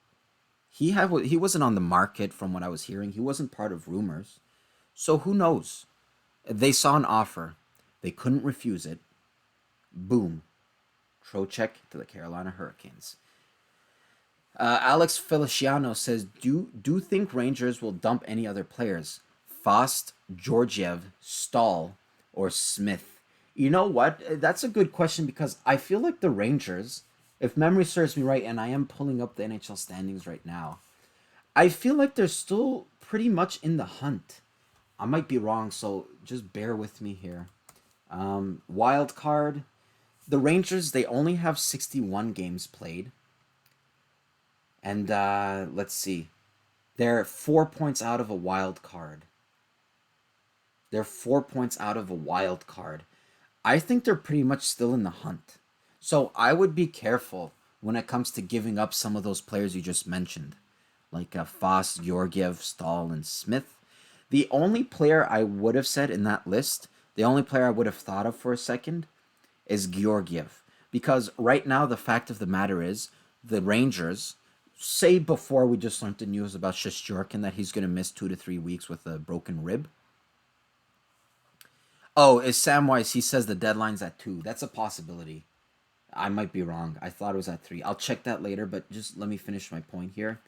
He wasn't on the market from what I was hearing. He wasn't part of rumors. So who knows? They saw an offer. They couldn't refuse it. Boom. Prochik to the Carolina Hurricanes. Alex Feliciano says, do you think Rangers will dump any other players? Fost, Georgiev, Stahl, or Smith? You know what? That's a good question, because I feel like the Rangers, if memory serves me right, and I am pulling up the NHL standings right now, I feel like they're still pretty much in the hunt. I might be wrong, so just bear with me here. Wild card. The Rangers, they only have 61 games played. And let's see. They're 4 points out of a wild card. They're 4 points out of a wild card. I think they're pretty much still in the hunt. So I would be careful when it comes to giving up some of those players you just mentioned, like Foss, Georgiev, Stahl, and Smith. The only player I would have said in that list, the only player I would have thought of for a second, is Georgiev. Because right now the fact of the matter is, the Rangers, say before we just learned the news about Shesterkin that he's going to miss 2 to 3 weeks with a broken rib. Oh, is Samwise, he says the deadline's at 2. That's a possibility. I might be wrong. I thought it was at 3. I'll check that later, but just let me finish my point here.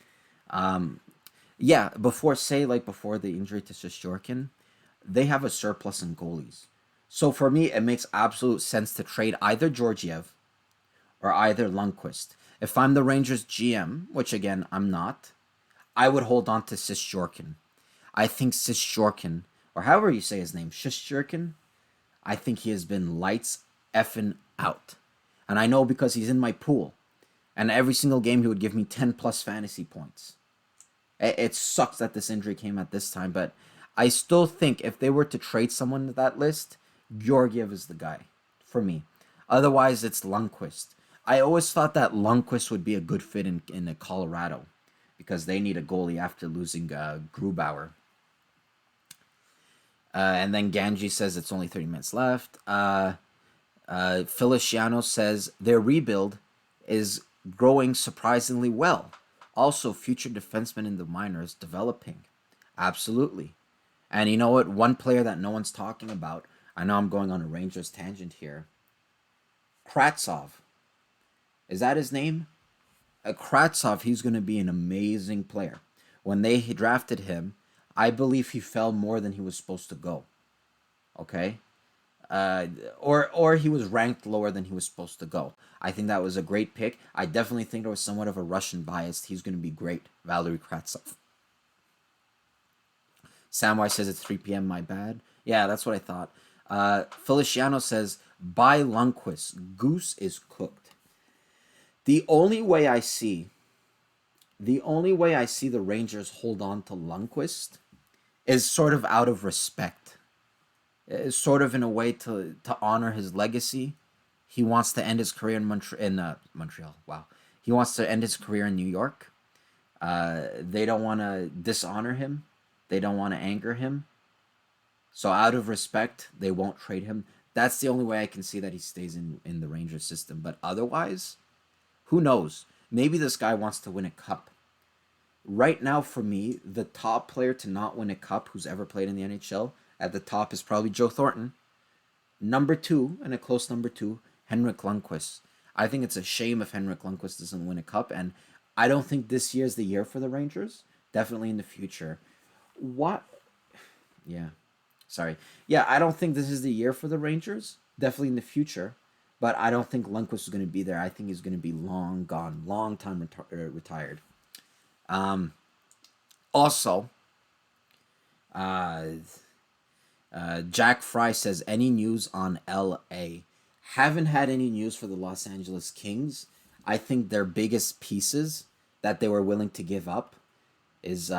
Yeah, before the injury to Shesterkin, they have a surplus in goalies. So for me, it makes absolute sense to trade either Georgiev or either Lundqvist. If I'm the Rangers GM, which again, I'm not, I would hold on to Shesterkin. I think Shesterkin, or however you say his name, Shesterkin, I think he has been lights effing out. And I know because he's in my pool. And every single game he would give me 10 plus fantasy points. It sucks that this injury came at this time, but I still think if they were to trade someone to that list, Georgiev is the guy for me. Otherwise, it's Lundqvist. I always thought that Lundqvist would be a good fit in Colorado because they need a goalie after losing Grubauer. And then Ganji says it's only 30 minutes left. Feliciano says their rebuild is growing surprisingly well. Also, future defensemen in the minors developing. Absolutely. And you know what? One player that no one's talking about, I know I'm going on a Rangers tangent here. Kravtsov. Is that his name? Kravtsov, he's going to be an amazing player. When they drafted him, I believe he fell more than he was supposed to go. Okay? Or he was ranked lower than he was supposed to go. I think that was a great pick. I definitely think there was somewhat of a Russian bias. He's going to be great. Valery Kravtsov. Samwise says it's 3 p.m. My bad. Yeah, that's what I thought. Feliciano says, buy Lundqvist. Goose is cooked. The only way I see the Rangers hold on to Lundqvist is sort of out of respect. It's sort of in a way to honor his legacy. He wants to end his career in Montreal. Wow. He wants to end his career in New York. They don't want to dishonor him. They don't want to anger him. So out of respect, they won't trade him. That's the only way I can see that he stays in the Rangers system. But otherwise, who knows? Maybe this guy wants to win a cup. Right now, for me, the top player to not win a cup who's ever played in the NHL, at the top is probably Joe Thornton. Number 2, and a close number 2, Henrik Lundqvist. I think it's a shame if Henrik Lundqvist doesn't win a cup, and I don't think this year is the year for the Rangers. Definitely in the future. What? Yeah. Sorry. Yeah, I don't think this is the year for the Rangers. Definitely in the future. But I don't think Lundqvist is going to be there. I think he's going to be long gone. Long time retired. Also, Jack Fry says, any news on LA? Haven't had any news for the Los Angeles Kings. I think their biggest pieces that they were willing to give up is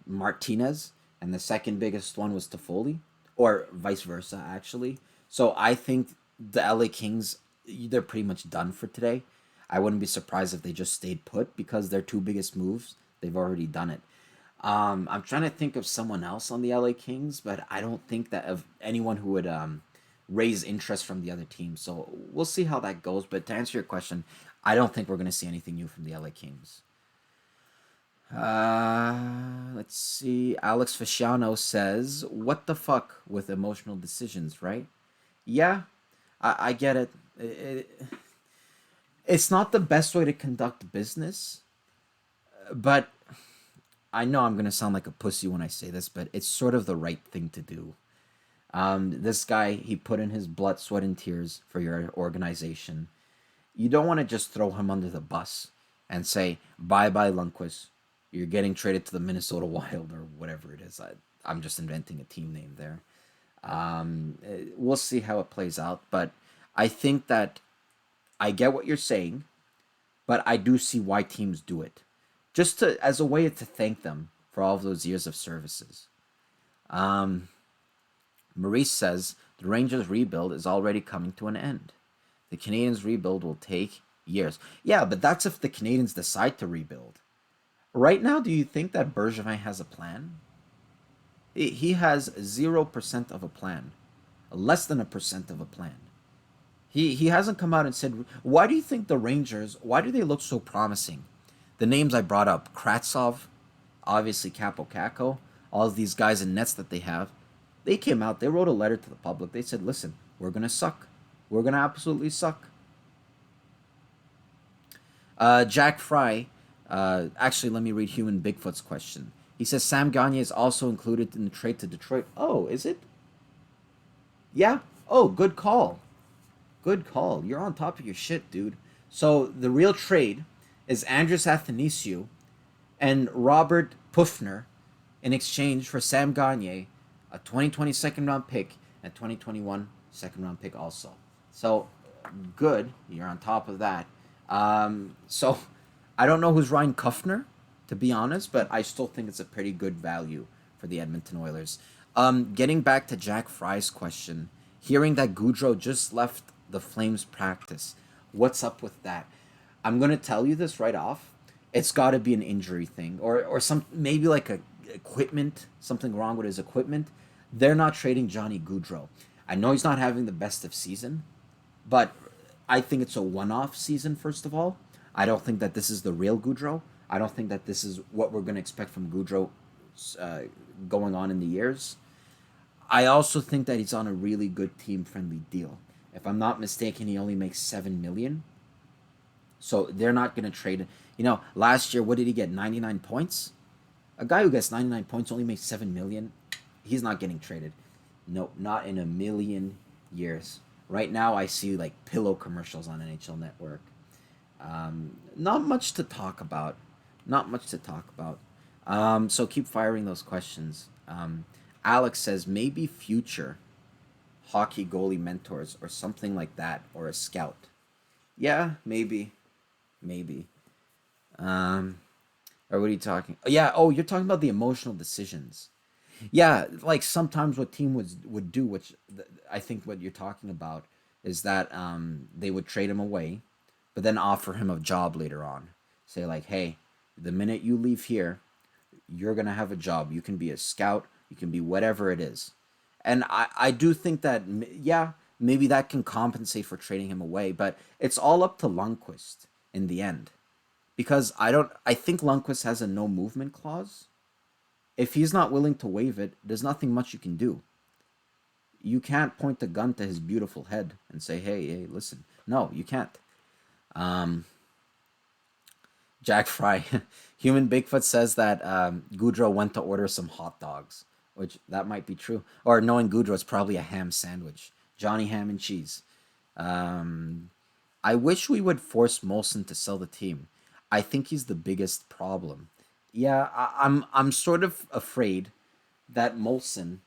Martinez, and the second biggest one was Toffoli, or vice versa, actually. So I think the LA Kings, they're pretty much done for today. I wouldn't be surprised if they just stayed put because their 2 biggest moves, they've already done it. I'm trying to think of someone else on the LA Kings, but I don't think that of anyone who would raise interest from the other team. So we'll see how that goes. But to answer your question, I don't think we're going to see anything new from the LA Kings. Let's see. Alex Fasciano says, what the fuck with emotional decisions, right? Yeah, I get it. It's not the best way to conduct business, but I know I'm going to sound like a pussy when I say this, but it's sort of the right thing to do. This guy, he put in his blood, sweat, and tears for your organization. You don't want to just throw him under the bus and say, bye-bye, Lundqvist. You're getting traded to the Minnesota Wild or whatever it is. I'm just inventing a team name there. We'll see how it plays out, but I think that I get what you're saying, but I do see why teams do it. Just as a way to thank them for all of those years of services. Maurice says, the Rangers rebuild is already coming to an end. The Canadiens rebuild will take years. Yeah, but that's if the Canadiens decide to rebuild. Right now, do you think that Bergevin has a plan? He has 0% of a plan. Less than 1% of a plan. He hasn't come out and said, why do you think the Rangers, why do they look so promising? The names I brought up, Kratsov, obviously Capo Caco, all of these guys in nets that they have, they came out, they wrote a letter to the public. They said, listen, we're going to suck. We're going to absolutely suck. Jack Fry, actually, let me read Human Bigfoot's question. He says, Sam Gagner is also included in the trade to Detroit. Oh, is it? Yeah. Oh, good call. Good call. You're on top of your shit, dude. So the real trade is Andres Athanasiou and Robert Puffner in exchange for Sam Gagner, a 2020 second-round pick, and 2021 second-round pick also. So, good. You're on top of that. So, I don't know who's Ryan Kuffner, to be honest, but I still think it's a pretty good value for the Edmonton Oilers. Getting back to Jack Fry's question, hearing that Gaudreau just left the Flames practice, what's up with that? I'm going to tell you this right off. It's got to be an injury thing or some maybe like a equipment, something wrong with his equipment. They're not trading Johnny Gaudreau. I know he's not having the best of season, but I think it's a one-off season, first of all. I don't think that this is the real Gaudreau. I don't think that this is what we're going to expect from Gaudreau going on in the years. I also think that he's on a really good team-friendly deal. If I'm not mistaken, he only makes $7 million. So they're not going to trade it. You know, last year, what did he get? 99 points? A guy who gets 99 points only makes $7 million. He's not getting traded. No, not in a million years. Right now, I see like pillow commercials on NHL Network. Not much to talk about. Not much to talk about. So keep firing those questions. Alex says maybe future hockey goalie mentors or something like that, or a scout. Yeah, maybe. Or what are you talking? Yeah, oh, you're talking about the emotional decisions. Yeah, like sometimes what team would do, which I think what you're talking about is that they would trade him away, but then offer him a job later on. Say like, hey, the minute you leave here, you're gonna have a job. You can be a scout. You can be whatever it is. And I do think that, yeah, maybe that can compensate for trading him away, but it's all up to Lundqvist in the end. Because I think Lundqvist has a no movement clause. If he's not willing to waive it, there's nothing much you can do. You can't point the gun to his beautiful head and say, hey, listen. No, you can't. Jack Fry, Human Bigfoot says that Gaudreau went to order some hot dogs, which that might be true. Or knowing Gaudreau, it's probably a ham sandwich. Johnny Ham and Cheese. I wish we would force Molson to sell the team. I think he's the biggest problem. Yeah, I'm sort of afraid that Molson...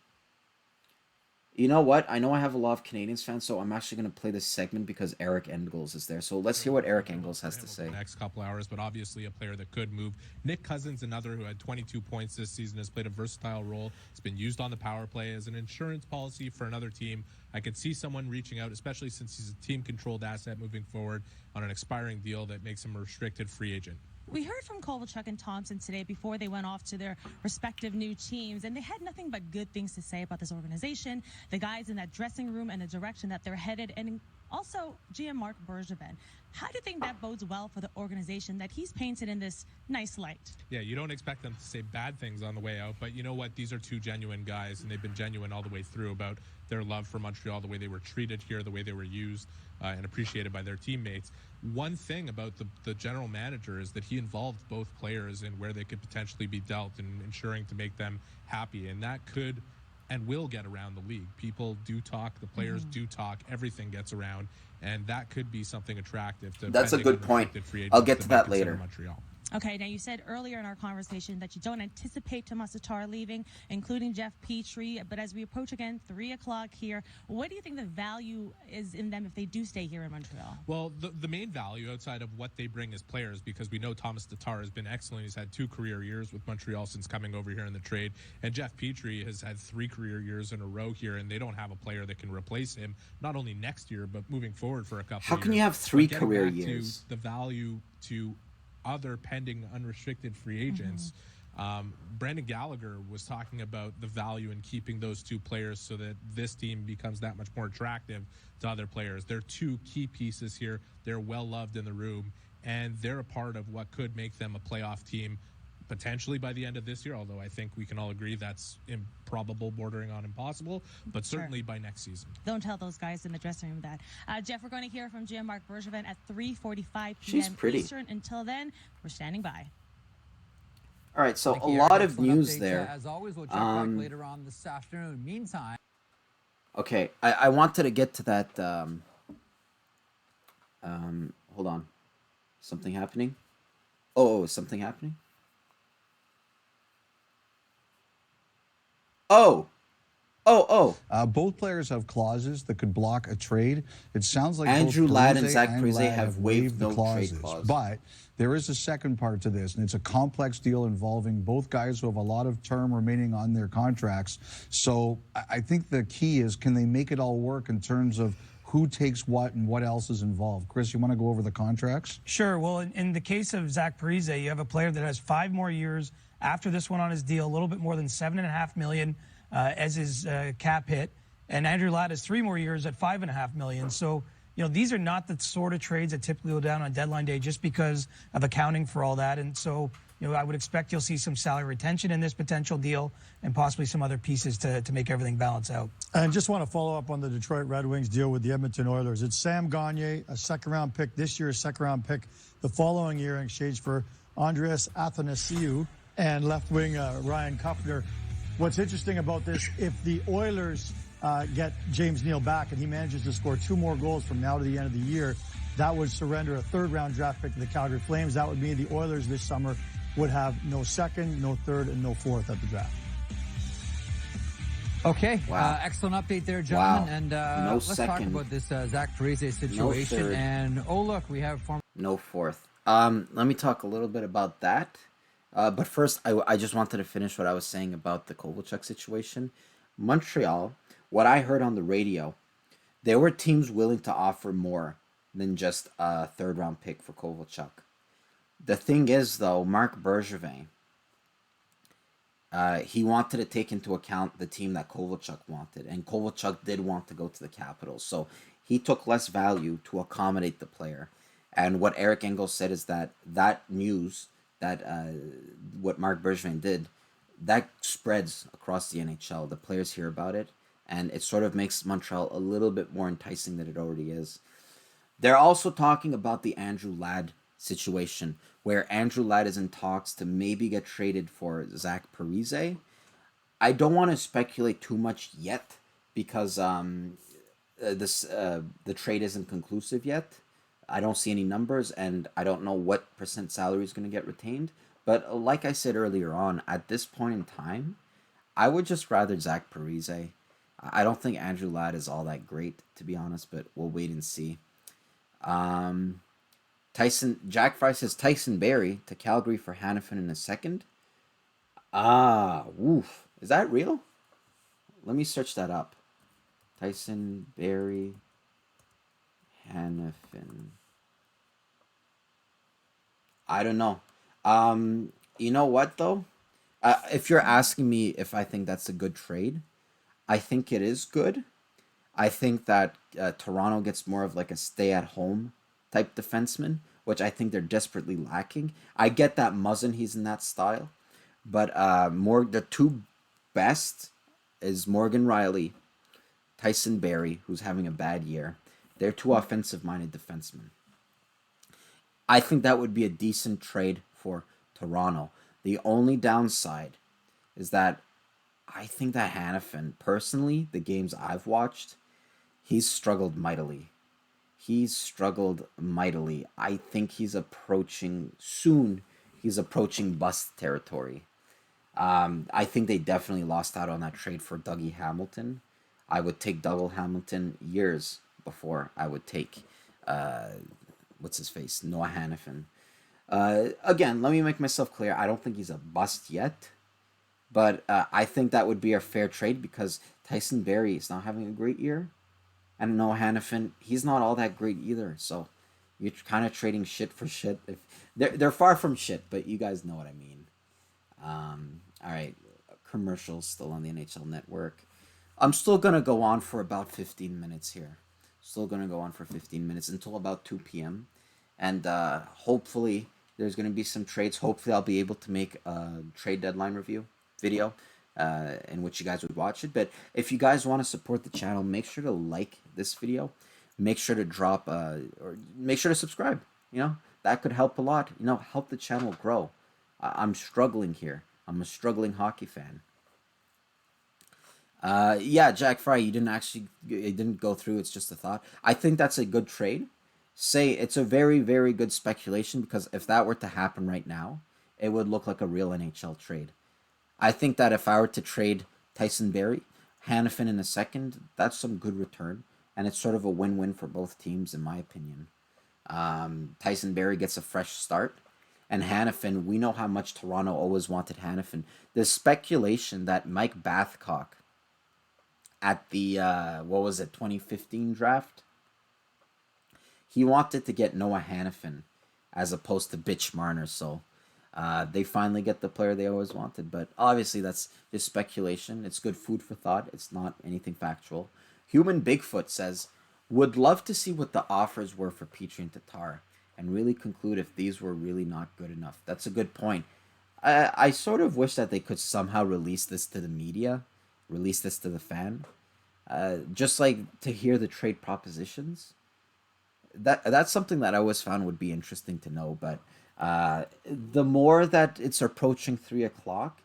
You know what? I know I have a lot of Canadians fans, so I'm actually going to play this segment because Eric Engels is there. So let's hear what Eric Engels has to say. Next couple hours, but obviously a player that could move. Nick Cousins, another who had 22 points this season, has played a versatile role. It's been used on the power play as an insurance policy for another team. I could see someone reaching out, especially since he's a team-controlled asset moving forward on an expiring deal that makes him a restricted free agent. We heard from Kovalchuk and Thompson today before they went off to their respective new teams, and they had nothing but good things to say about this organization, the guys in that dressing room, and the direction that they're headed, and also GM Mark Bergevin. How do you think that bodes well for the organization that he's painted in this nice light? Yeah, you don't expect them to say bad things on the way out, but you know what? These are two genuine guys, and they've been genuine all the way through about their love for Montreal, the way they were treated here, the way they were used and appreciated by their teammates. One thing about the general manager is that he involved both players in where they could potentially be dealt and ensuring to make them happy, and that could and will get around the league. People do talk, the players do talk, everything gets around, and that could be something attractive to... That's a good point. I'll get to that later. Montreal. Okay, now you said earlier in our conversation that you don't anticipate Tomas Tatar leaving, including Jeff Petrie, but as we approach again 3 o'clock here, what do you think the value is in them if they do stay here in Montreal? Well, the main value outside of what they bring as players, because we know Tomas Tatar has been excellent. He's had 2 career years with Montreal since coming over here in the trade, and Jeff Petrie has had 3 career years in a row here, and they don't have a player that can replace him, not only next year, but moving forward for a couple of years. How can you have 3 career years? The value to other pending unrestricted free agents, Brandon Gallagher was talking about the value in keeping those two players so that this team becomes that much more attractive to other players. They're two key pieces here. They're well loved in the room, and they're a part of what could make them a playoff team potentially by the end of this year, although I think we can all agree that's improbable, bordering on impossible, but certainly by next season. Don't tell those guys in the dressing room that. Jeff, we're going to hear from Marc Bergevin at 3:45 p.m. She's pretty. Eastern. Until then, we're standing by. All right, so a lot of news updates, there. As always, we'll check back later on this afternoon. Meantime. Okay, I wanted to get to that. Hold on. Something happening? Oh, is something happening? Oh. Both players have clauses that could block a trade. It sounds like Andrew both Ladd and Parise Zach and Parise Ladd have waived the no clauses. trade clause. But there is a second part to this, and it's a complex deal involving both guys who have a lot of term remaining on their contracts. So I think the key is, can they make it all work in terms of who takes what and what else is involved? Chris, you want to go over the contracts? Sure. Well, in the case of Zach Parise, you have a player that has 5 more years after this one on his deal, a little bit more than $7.5 million as his cap hit, and Andrew Ladd has 3 more years at $5.5 million. So, these are not the sort of trades that typically go down on deadline day just because of accounting for all that. And so, I would expect you'll see some salary retention in this potential deal and possibly some other pieces to make everything balance out. And just want to follow up on the Detroit Red Wings deal with the Edmonton Oilers. It's Sam Gagner, a second-round pick this year, a second-round pick the following year in exchange for Andreas Athanasiou and left wing Ryan Kuffner. What's interesting about this, if the Oilers get James Neal back and he manages to score 2 more goals from now to the end of the year, that would surrender a 3rd-round draft pick to the Calgary Flames. That would mean the Oilers this summer would have no 2nd, no 3rd, and no 4th at the draft. Okay, Wow. Excellent update there, gentlemen. Wow. And No let's talk second. about this Zach Parise situation. third. And look, we have former. No 4th. Let me talk a little bit about that. But first, I just wanted to finish what I was saying about the Kovalchuk situation. Montreal, what I heard on the radio, there were teams willing to offer more than just a 3rd-round pick for Kovalchuk. The thing is, though, Marc Bergevin, he wanted to take into account the team that Kovalchuk wanted, and Kovalchuk did want to go to the Capitals, so he took less value to accommodate the player. And what Eric Engel said is that news, that what Marc Bergevin did, that spreads across the NHL. The players hear about it, and it sort of makes Montreal a little bit more enticing than it already is. They're also talking about the Andrew Ladd situation, where Andrew Ladd is in talks to maybe get traded for Zach Parise. I don't want to speculate too much yet because the trade isn't conclusive yet. I don't see any numbers, and I don't know what % salary is going to get retained. But like I said earlier on, at this point in time, I would just rather Zach Parise. I don't think Andrew Ladd is all that great, to be honest, but we'll wait and see. Jack Fry says Tyson Barrie to Calgary for Hanifin in a 2nd. Woof. Is that real? Let me search that up. Tyson Barrie, Hanifin. I don't know. You know what, though? If you're asking me if I think that's a good trade, I think it is good. I think that Toronto gets more of like a stay-at-home type defenseman, which I think they're desperately lacking. I get that Muzzin, he's in that style. But the 2 best is Morgan Riley, Tyson Barrie, who's having a bad year. They're 2 offensive-minded defensemen. I think that would be a decent trade for Toronto. The only downside is that I think that Hanifin, personally, the games I've watched, he's struggled mightily. I think he's approaching bust territory. I think they definitely lost out on that trade for Dougie Hamilton. I would take Dougie Hamilton years before I would take, Noah Hanifin. Again, let me make myself clear. I don't think he's a bust yet. But I think that would be a fair trade because Tyson Barrie is not having a great year. And Noah Hanifin, he's not all that great either. So you're kind of trading shit for shit. They're far from shit, but you guys know what I mean. All right, commercials still on the NHL Network. I'm still going to go on for about 15 minutes here. Still going to go on for 15 minutes until about 2 p.m. And hopefully there's going to be some trades. Hopefully I'll be able to make a trade deadline review video in which you guys would watch it. But if you guys want to support the channel, make sure to like this video. Make sure to drop or make sure to subscribe. You know, that could help a lot. You know, help the channel grow. I'm struggling here. I'm a struggling hockey fan. Yeah, Jack Fry, it didn't go through. It's just a thought. I think that's a good trade. Say it's a very, very good speculation, because if that were to happen right now, it would look like a real NHL trade. I think that if I were to trade Tyson Barrie, Hanifin in a second, that's some good return. And it's sort of a win-win for both teams, in my opinion. Tyson Barrie gets a fresh start. And Hanifin, we know how much Toronto always wanted Hanifin. There's speculation that Mike Babcock at the, 2015 draft, he wanted to get Noah Hanifin as opposed to Bitch Marner. So they finally get the player they always wanted. But obviously that's just speculation. It's good food for thought. It's not anything factual. Human Bigfoot says, would love to see what the offers were for Petrie and Tatar and really conclude if these were really not good enough. That's a good point. I sort of wish that they could somehow release this to the media, release this to the fan, just like to hear the trade propositions. That's something that I always found would be interesting to know. But the more that it's approaching 3 o'clock,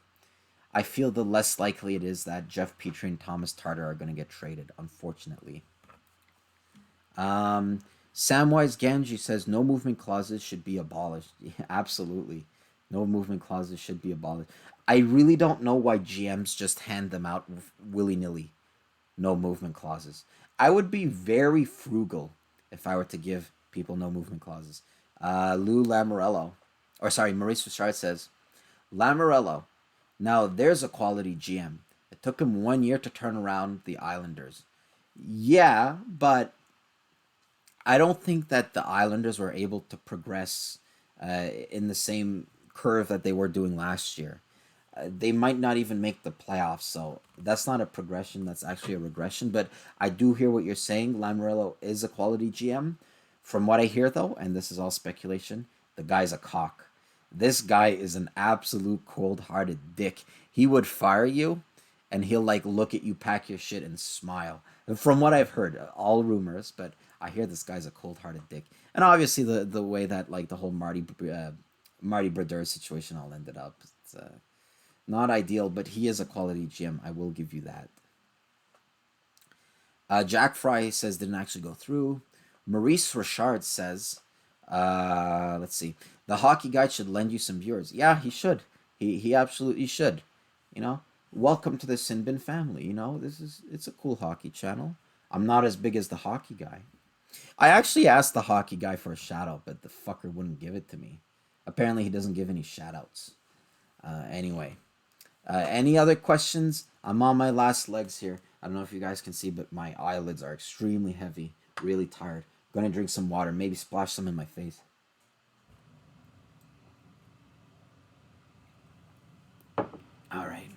I feel the less likely it is that Jeff Petrie and Thomas Tatar are going to get traded, unfortunately. Samwise Ganji says no movement clauses should be abolished. Yeah, absolutely. No movement clauses should be abolished. I really don't know why GMs just hand them out willy-nilly. No movement clauses. I would be very frugal if I were to give people no movement clauses. Maurice Richard says, Lamorello, now there's a quality GM. It took him 1 year to turn around the Islanders. Yeah, but I don't think that the Islanders were able to progress in the same curve that they were doing last year. They might not even make the playoffs, so that's not a progression. That's actually a regression. But I do hear what you're saying. Lamorello is a quality GM. From what I hear, though, and this is all speculation, the guy's a cock. This guy is an absolute cold-hearted dick. He would fire you, and he'll look at you, pack your shit, and smile. From what I've heard, all rumors, but I hear this guy's a cold-hearted dick. And obviously the way that the whole Marty Brodeur situation all ended up, it's not ideal, but he is a quality GM. I will give you that. Jack Fry says didn't actually go through. Maurice Richard says, let's see, the hockey guy should lend you some viewers. Yeah, he should. He absolutely should. You know, welcome to the Sinbin family. You know, it's a cool hockey channel. I'm not as big as the hockey guy. I actually asked the hockey guy for a shout out, but the fucker wouldn't give it to me. Apparently he doesn't give any shout outs. Anyway, any other questions? I'm on my last legs here. I don't know if you guys can see, but my eyelids are extremely heavy. Really tired. Gonna drink some water. Maybe splash some in my face. All right.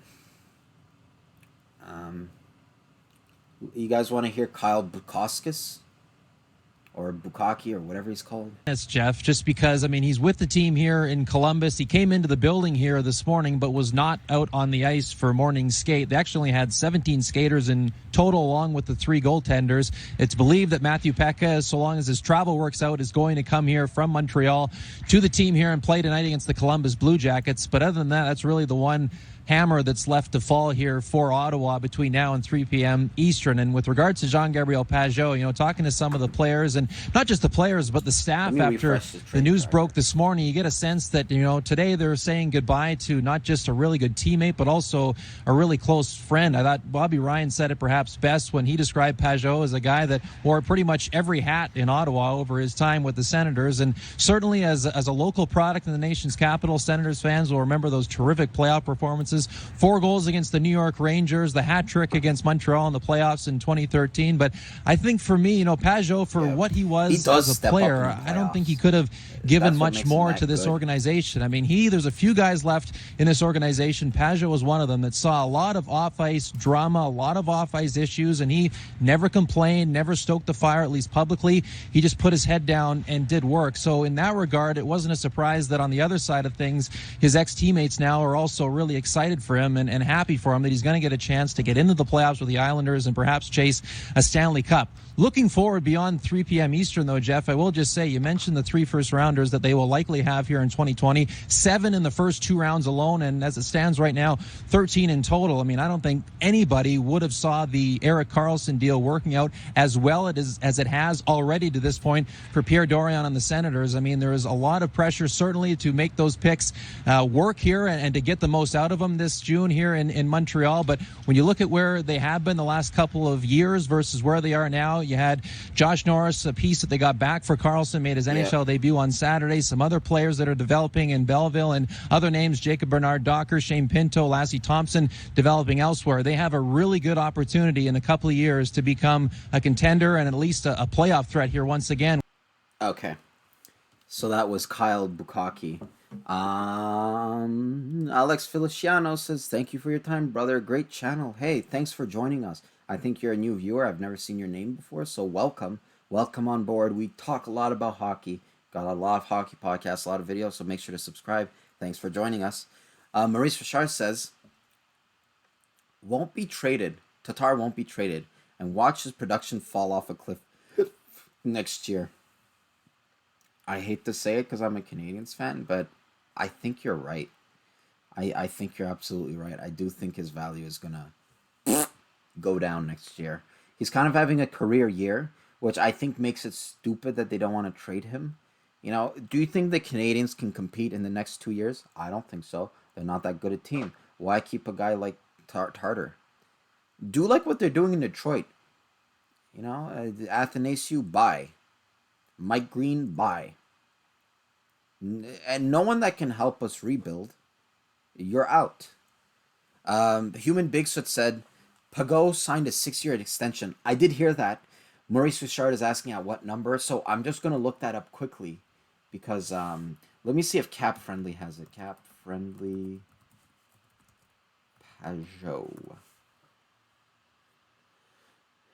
You guys want to hear Kyle Bukauskas? Or Bukaki, or whatever he's called. Yes, Jeff, just because, I mean, he's with the team here in Columbus. He came into the building here this morning, but was not out on the ice for morning skate. They actually had 17 skaters in total, along with the 3 goaltenders. It's believed that Matthew Pekka, so long as his travel works out, is going to come here from Montreal to the team here and play tonight against the Columbus Blue Jackets. But other than that, that's really the one hammer that's left to fall here for Ottawa between now and 3 p.m. Eastern. And with regards to Jean-Gabriel Pageau, you know, talking to some of the players, and not just the players, but the staff after the news broke this morning, you get a sense that, you know, today they're saying goodbye to not just a really good teammate, but also a really close friend. I thought Bobby Ryan said it perhaps best when he described Pageau as a guy that wore pretty much every hat in Ottawa over his time with the Senators. And certainly as a local product in the nation's capital, Senators fans will remember those terrific playoff performances chances. 4 goals against the New York Rangers, the hat trick against Montreal in the playoffs in 2013. But I think for me, Pajot, for what he was as a player, I don't think he could have given much more to this organization. I mean, there's a few guys left in this organization. Pajot was one of them that saw a lot of off-ice drama, a lot of off-ice issues, and he never complained, never stoked the fire, at least publicly. He just put his head down and did work. So in that regard, it wasn't a surprise that on the other side of things, his ex-teammates now are also really excited for him and happy for him that he's going to get a chance to get into the playoffs with the Islanders and perhaps chase a Stanley Cup. Looking forward beyond 3 p.m. Eastern, though, Jeff, I will just say, you mentioned the 3 first-rounders that they will likely have here in 2020. 7 in the first 2 rounds alone, and as it stands right now, 13 in total. I mean, I don't think anybody would have saw the Erik Karlsson deal working out as well as it has already to this point for Pierre Dorion and the Senators. I mean, there is a lot of pressure, certainly, to make those picks work here and to get the most out of them this June here in Montreal. But when you look at where they have been the last couple of years versus where they are now, you had Josh Norris, a piece that they got back for Karlsson, made his NHL debut on Saturday. Some other players that are developing in Belleville and other names, Jacob Bernard-Docker, Shane Pinto, Lassie Thompson, developing elsewhere. They have a really good opportunity in a couple of years to become a contender and at least a playoff threat here once again. Okay. So that was Kyle Bukaki. Alex Feliciano says, thank you for your time, brother. Great channel. Hey, thanks for joining us. I think you're a new viewer. I've never seen your name before, so welcome. Welcome on board. We talk a lot about hockey. Got a lot of hockey podcasts, a lot of videos, so make sure to subscribe. Thanks for joining us. Maurice Richard says, won't be traded. Tatar won't be traded. And watch his production fall off a cliff next year. I hate to say it because I'm a Canadiens fan, but I think you're right. I think you're absolutely right. I do think his value is going to go down next year. He's kind of having a career year, which I think makes it stupid that they don't want to trade him. Do you think the Canadiens can compete in the next 2 years? I don't think so. They're not that good a team. Why keep a guy like Tartar? Do like what they're doing in Detroit. Athanasiou, bye. Mike Green, bye. And no one that can help us rebuild. You're out. Human Bigfoot said, Pajot signed a 6-year extension. I did hear that. Maurice Richard is asking at what number, so I'm just going to look that up quickly because let me see if Cap Friendly has it. Cap Friendly Pajot.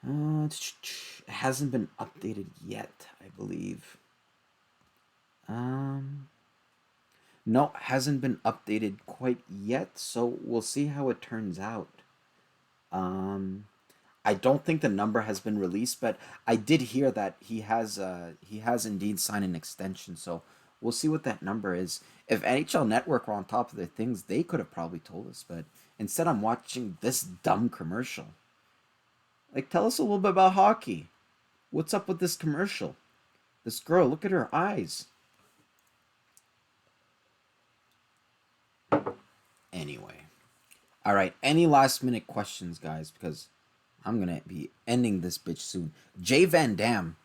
It hasn't been updated yet, I believe. No, hasn't been updated quite yet, so we'll see how it turns out. I don't think the number has been released, but I did hear that he has indeed signed an extension, so we'll see what that number is. If NHL Network were on top of their things, they could have probably told us, but instead I'm watching this dumb commercial. Tell us a little bit about hockey. What's up with this commercial? This girl, look at her eyes. Anyway. All right, any last minute questions, guys? Because I'm going to be ending this bitch soon. Jay Van Dam,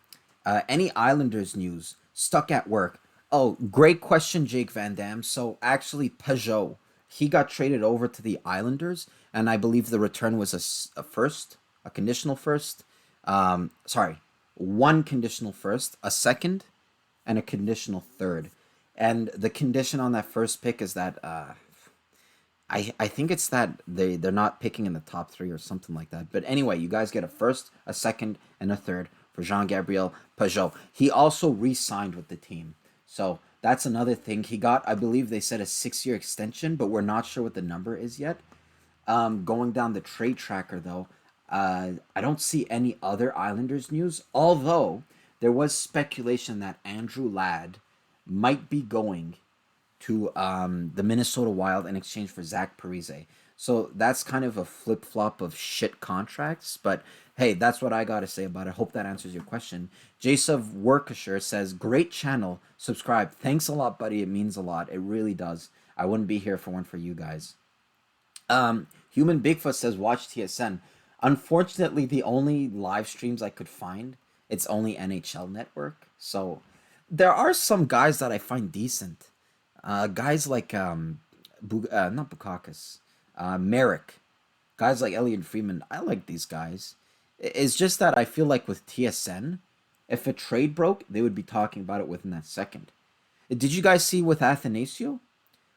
any Islanders news? Stuck at work. Oh, great question, Jake Van Dam. So actually, Pajot, he got traded over to the Islanders, and I believe the return was a conditional first. One conditional first, a second, and a conditional third. And the condition on that first pick is that I think it's that they're not picking in the top 3 or something like that. But anyway, you guys get a first, a second, and a third for Jean-Gabriel Pajot. He also re-signed with the team. So that's another thing. He got, I believe they said a 6-year extension, but we're not sure what the number is yet. Going down the trade tracker, though, I don't see any other Islanders news, although there was speculation that Andrew Ladd might be going to the Minnesota Wild in exchange for Zach Parise. So that's kind of a flip-flop of shit contracts, but hey, that's what I got to say about it. Hope that answers your question. Jason Workshire says, great channel, subscribe. Thanks a lot, buddy. It means a lot. It really does. I wouldn't be here if it weren't for you guys. Human Bigfoot says, watch TSN. Unfortunately, the only live streams I could find, it's only NHL Network. So there are some guys that I find decent. Guys like, not Bukakis. Merrick, guys like Elliot Freeman. I like these guys. It's just that I feel like with TSN, if a trade broke, they would be talking about it within that second. Did you guys see with Athanasiou?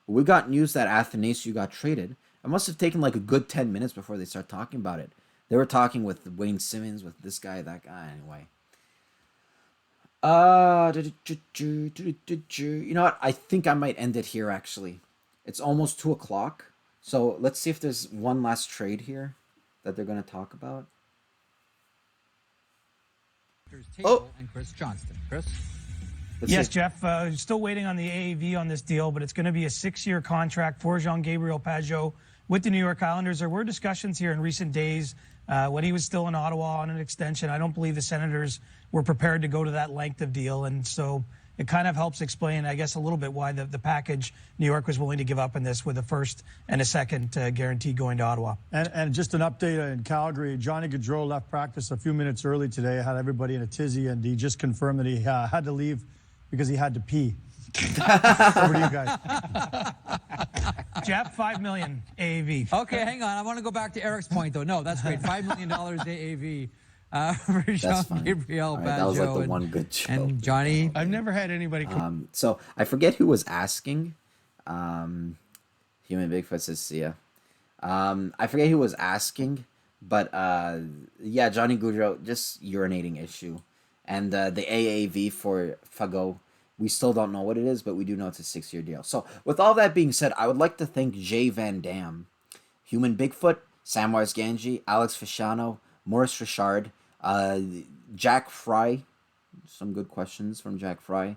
We got news that Athanasiou got traded. It must have taken like a good 10 minutes before they start talking about it. They were talking with Wayne Simmons, with this guy, that guy, anyway. You know what? I think I might end it here, actually. It's almost 2 o'clock. So let's see if there's one last trade here that they're going to talk about. And Chris Johnston. Chris? Yes, Jeff. Still waiting on the AAV on this deal, but it's going to be a 6-year contract for Jean-Gabriel Pageau with the New York Islanders. There were discussions here in recent days when he was still in Ottawa on an extension. I don't believe the Senators were prepared to go to that length of deal, and so it kind of helps explain, I guess, a little bit why the package New York was willing to give up in this with a first and a second guarantee going to Ottawa. And just an update in Calgary, Johnny Gaudreau left practice a few minutes early today, had everybody in a tizzy, and he just confirmed that he had to leave because he had to pee. Over to you guys. Jeff, $5 million AAV. Okay, hang on. I want to go back to Eric's point, though. No, that's great. $5 million AAV for Jean-Gabriel Pageau. That was like the one good joke. And Johnny? I've never had anybody... So I forget who was asking. Human Bigfoot says, see ya. I forget who was asking, but yeah, Johnny Gaudreau, just urinating issue. And the AAV for Fago, we still don't know what it is, but we do know it's a 6-year deal. So with all that being said, I would like to thank Jay Van Dam, Human Bigfoot, Samwise Ganji, Alex Fasciano, Maurice Richard, Jack Fry. Some good questions from Jack Fry.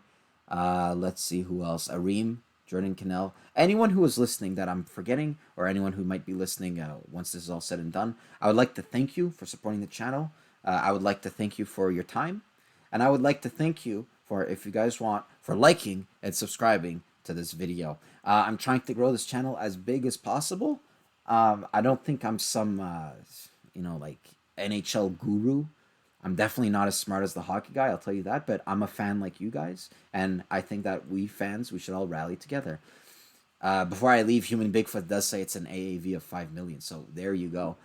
Let's see who else. Areem, Jordan Cannell. Anyone who is listening that I'm forgetting, or anyone who might be listening once this is all said and done, I would like to thank you for supporting the channel. I would like to thank you for your time. And I would like to thank you for, if you guys want, for liking and subscribing to this video. I'm trying to grow this channel as big as possible. I don't think I'm some, like NHL guru. I'm definitely not as smart as the hockey guy, I'll tell you that. But I'm a fan like you guys. And I think that we fans, we should all rally together. Before I leave, Human Bigfoot does say it's an AAV of 5 million. So there you go.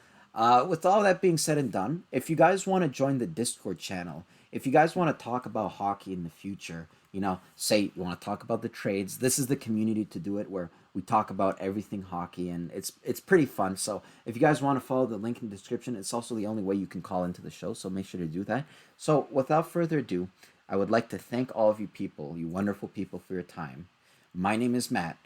With all that being said and done, if you guys want to join the Discord channel, if you guys want to talk about hockey in the future, say you want to talk about the trades, this is the community to do it, where we talk about everything hockey, and it's pretty fun. So if you guys want to follow the link in the description, it's also the only way you can call into the show, so make sure to do that. So without further ado, I would like to thank all of you people, you wonderful people, for your time. My name is Matt,